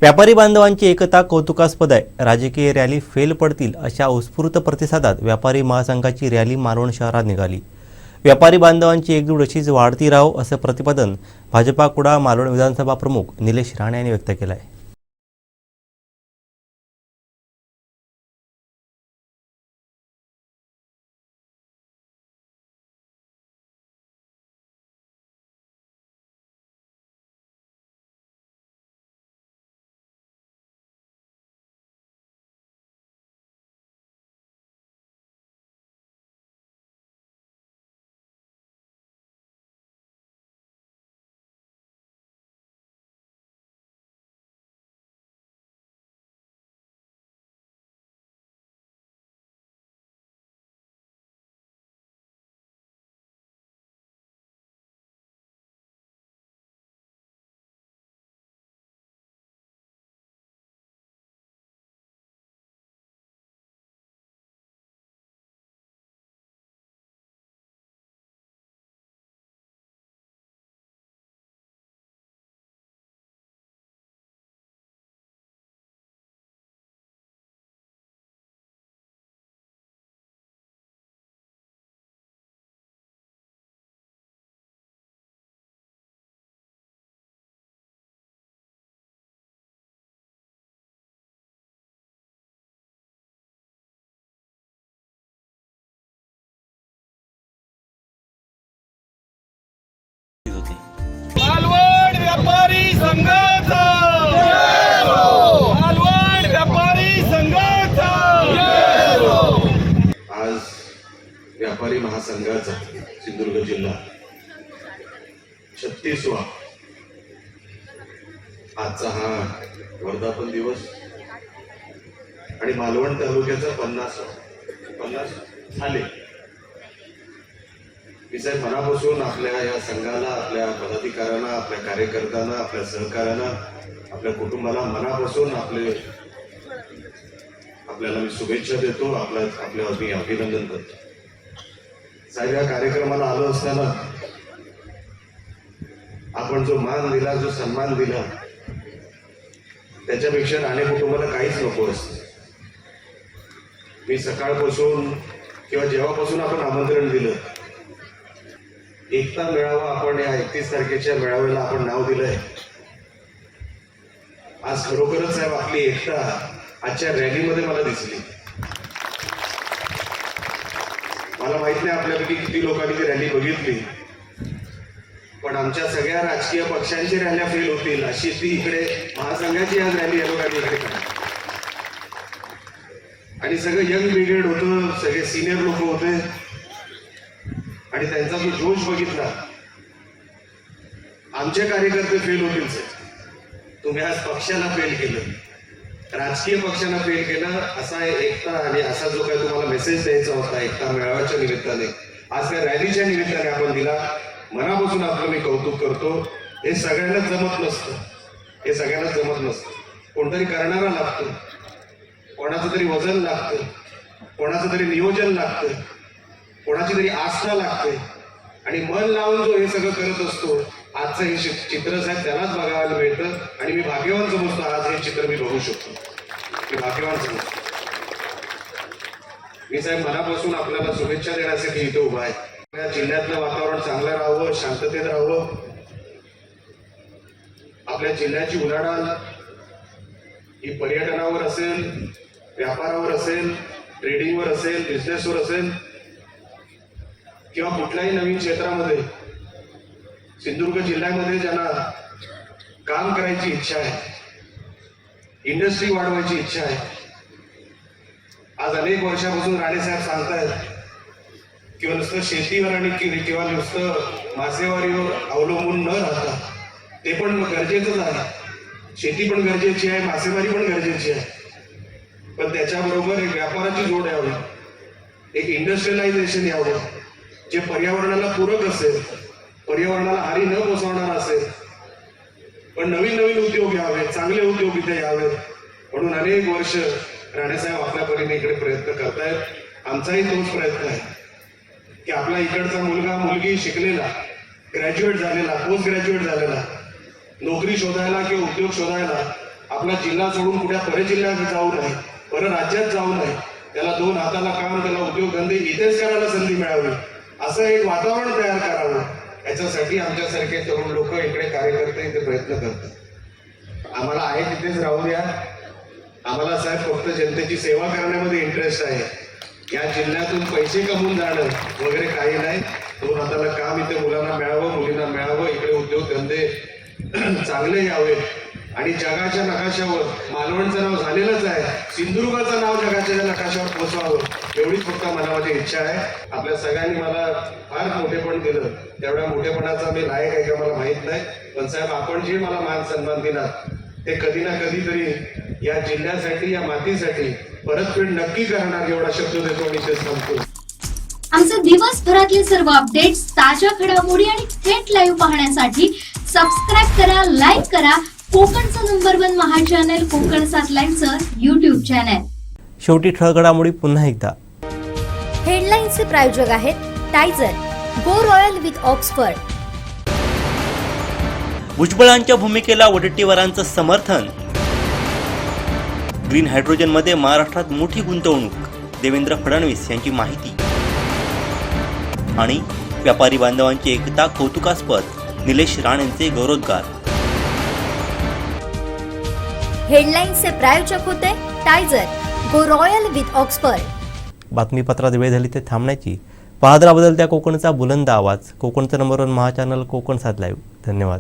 व्यापारी बांधवांची एकता कौतुकास्पद आहे. राजकीय रॅली फेल पडतील अशा उत्स्फूर्त प्रतिसादात व्यापारी महासंघाची रॅली मालवण शहरात निघाली. व्यापारी बांधवांची एकजूट अशीच वाढती राहो असं प्रतिपादन भाजपा कुडाळ मालवण विधानसभा प्रमुख निलेश राणे यांनी व्यक्त केलं आहे. मालवण व्यापारी संघाचा मालवण व्यापारी संघाचा आज व्यापारी महासंघाचा सिंधुदुर्ग जिल्हा 36वा आजचा हा वर्धापन दिवस आणि मालवण तालुक्याचा 50 आले. मी साहेब मनापासून आपल्या या संघाला, आपल्या पदाधिकाऱ्यांना, आपल्या कार्यकर्त्यांना, आपल्या सहकाऱ्यांना, आपल्या कुटुंबाला मनापासून आपल्याला मी शुभेच्छा देतो. आपल्या मी अभिनंदन करतो. साहेब, या कार्यक्रमाला आलो असताना आपण जो मान दिला, जो सन्मान दिला, त्याच्यापेक्षा राणे कुटुंबाला काहीच नको असतं. मी सकाळपासून किंवा जेव्हापासून आपण आमंत्रण दिलं, एकता मेळावा, आपण या 31 तारखेच्या मेळाव्याला आपण नाव दिलंय. आज खरोखरच साहेब आपली एकता आजच्या रॅलीमध्ये मला दिसली. मला माहित नाही आपल्यापैकी किती लोकांनी ती रॅली बघितली, पण आमच्या सगळ्या राजकीय पक्षांची रॅल्या फेल होतील अशी ती इकडे महासंघाची आज रॅली या लोकांनी इकडे करा. आणि सगळं यंग ब्रिगेड होतं, सगळे सिनियर लोक होते आणि त्यांचा जो जोश बघितला. आमचे कार्यकर्ते फेल होतील सर. तुम्ही आज पक्षाला फेल केलं, राजकीय पक्षांना फेल केलं. असा एकता आणि असा जो काही तुम्हाला मेसेज द्यायचा होता एकता मेळाव्याच्या निमित्ताने, आज त्या रॅलीच्या निमित्ताने आपण दिला. मनापासून आपलं मी कौतुक करतो. हे सगळ्यांनाच जमत नसतं, हे सगळ्यांनाच जमत नसतं. कोणतरी करणारा लागतो, कोणाचं तरी वजन लागतं, कोणाचं तरी नियोजन लागतं, कोणाची तरी आस्था लागते आणि मन लावून जो हे सगळं करत असतो. आजचं हे चित्र साहेब त्यालाच बघायला मिळतं आणि मी भाग्यवान समजतो. आज हे चित्र मी बघू शकतो, मी भाग्यवान समजतो. मी साहेब मनापासून आपल्याला शुभेच्छा देण्यासाठी इथे उभा आहे. या जिल्ह्यातलं वातावरण चांगलं राहावं, शांततेत राहावं. आपल्या जिल्ह्याची उलाढाल ही पर्यटनावर असेल, व्यापारावर असेल, ट्रेडिंगवर असेल, बिझनेसवर असेल, किंवा कुठल्याही नवीन क्षेत्रामध्ये सिंधुदुर्ग जिल्ह्यामध्ये ज्यांना काम करायची इच्छा आहे, इंडस्ट्री वाढवायची इच्छा आहे, आज अनेक वर्षापासून राणेसाहेब सांगतायत किंवा नुसतं शेतीवर आणि किंवा नुसतं मासेमारीवर अवलंबून न राहता ते पण गरजेचंच आहे. शेती पण गरजेची आहे, मासेमारी पण गरजेची आहे, पण त्याच्याबरोबर एक व्यापाराची जोड यावी, एक इंडस्ट्रियलायझेशन यावं जे पर्यावरणाला पूरक असेल, पर्यावरणाला हानी न पोचवणार असेल, पण नवीन नवीन उद्योग यावेत, चांगले उद्योग इथे यावेत. म्हणून अनेक वर्ष राणेसाहेब आपल्या परीने इकडे प्रयत्न करतायत. आमचाही तोच प्रयत्न आहे की आपला इकडचा मुलगा मुलगी शिकलेला, ग्रॅज्युएट झालेला, पोस्ट ग्रॅज्युएट झालेला, नोकरी शोधायला किंवा उद्योग शोधायला आपला जिल्हा सोडून कुठल्या परजिल्ह्यात जाऊ नये, परराज्यात जाऊ नये, त्याला दोन हाताला काम, त्याला उद्योगधंदे इथेच करायला संधी मिळावी, असं एक वातावरण तयार करावं. याच्यासाठी आमच्यासारखे तरुण लोक इकडे कार्यकर्ते इथे प्रयत्न करतात. आम्हाला आहे तिथेच राहू द्या. आम्हाला साहेब फक्त जनतेची सेवा करण्यामध्ये इंटरेस्ट आहे. या जिल्ह्यातून पैसे कमवून जाणं वगैरे काही नाही. दोन हाताला काम इथे मुलांना मिळावं, मुलींना मिळावं, इकडे उद्योगधंदे चांगले यावेत आणि जगाच्या नकाशावर मालवणचं नाव झालेलंच आहे, सिंधुदुर्गाचं नाव जगाच्या नकाशावर पोहोचवावं एवढीच फक्त मनामध्ये इच्छा आहे. आपल्या सगळ्यांनी मला फार मोठेपण दिलं, तेवढ्या मोठेपणाचा मी लायक आहे का मला माहित नाही, पण साहेब आपण जे मला मान सन्मान दिला ते कधी ना कधीतरी या जिल्ह्यासाठी, या मातीसाठी परतफेड नक्की करणार एवढा शब्द देतो आणि ते सांगतो. आमचे दिवसभरातले सर्व अपडेट्स, ताज्या घडामोडी आणि थेट लाईव्ह पाहण्यासाठी सबस्क्राईब करा, लाईक करा कोकणचं नंबर 1 महा चॅनल कोकण 7 लाईनचं YouTube चॅनल. शेवटी ठळक घडामोडी पुन्हा एकदा. हेडलाईन्सचे प्रायोजक आहेत टायझर, गो रॉयल विथ ऑक्सफर्ड. भुजबळांच्या भूमिकेला वडेट्टीवारांचं समर्थन. ग्रीन हायड्रोजनमध्ये महाराष्ट्रात मोठी गुंतवणूक, देवेंद्र फडणवीस यांची माहिती. आणि व्यापारी बांधवांची एकता कौतुकास्पद, निलेश राणेंचे गौरवोद्गार. हेडलाईन्सचे प्रायोजक होते टायझर, गो रॉयल विथ ऑक्सफर्ड. बातमीपत्रात वेळ झाली ते थांबण्याची. पाहत राहा बदलत्या कोकणचा बुलंद आवाज. कोकणचं नंबर 1 महा चॅनल कोकण 7 लाईव्ह. धन्यवाद.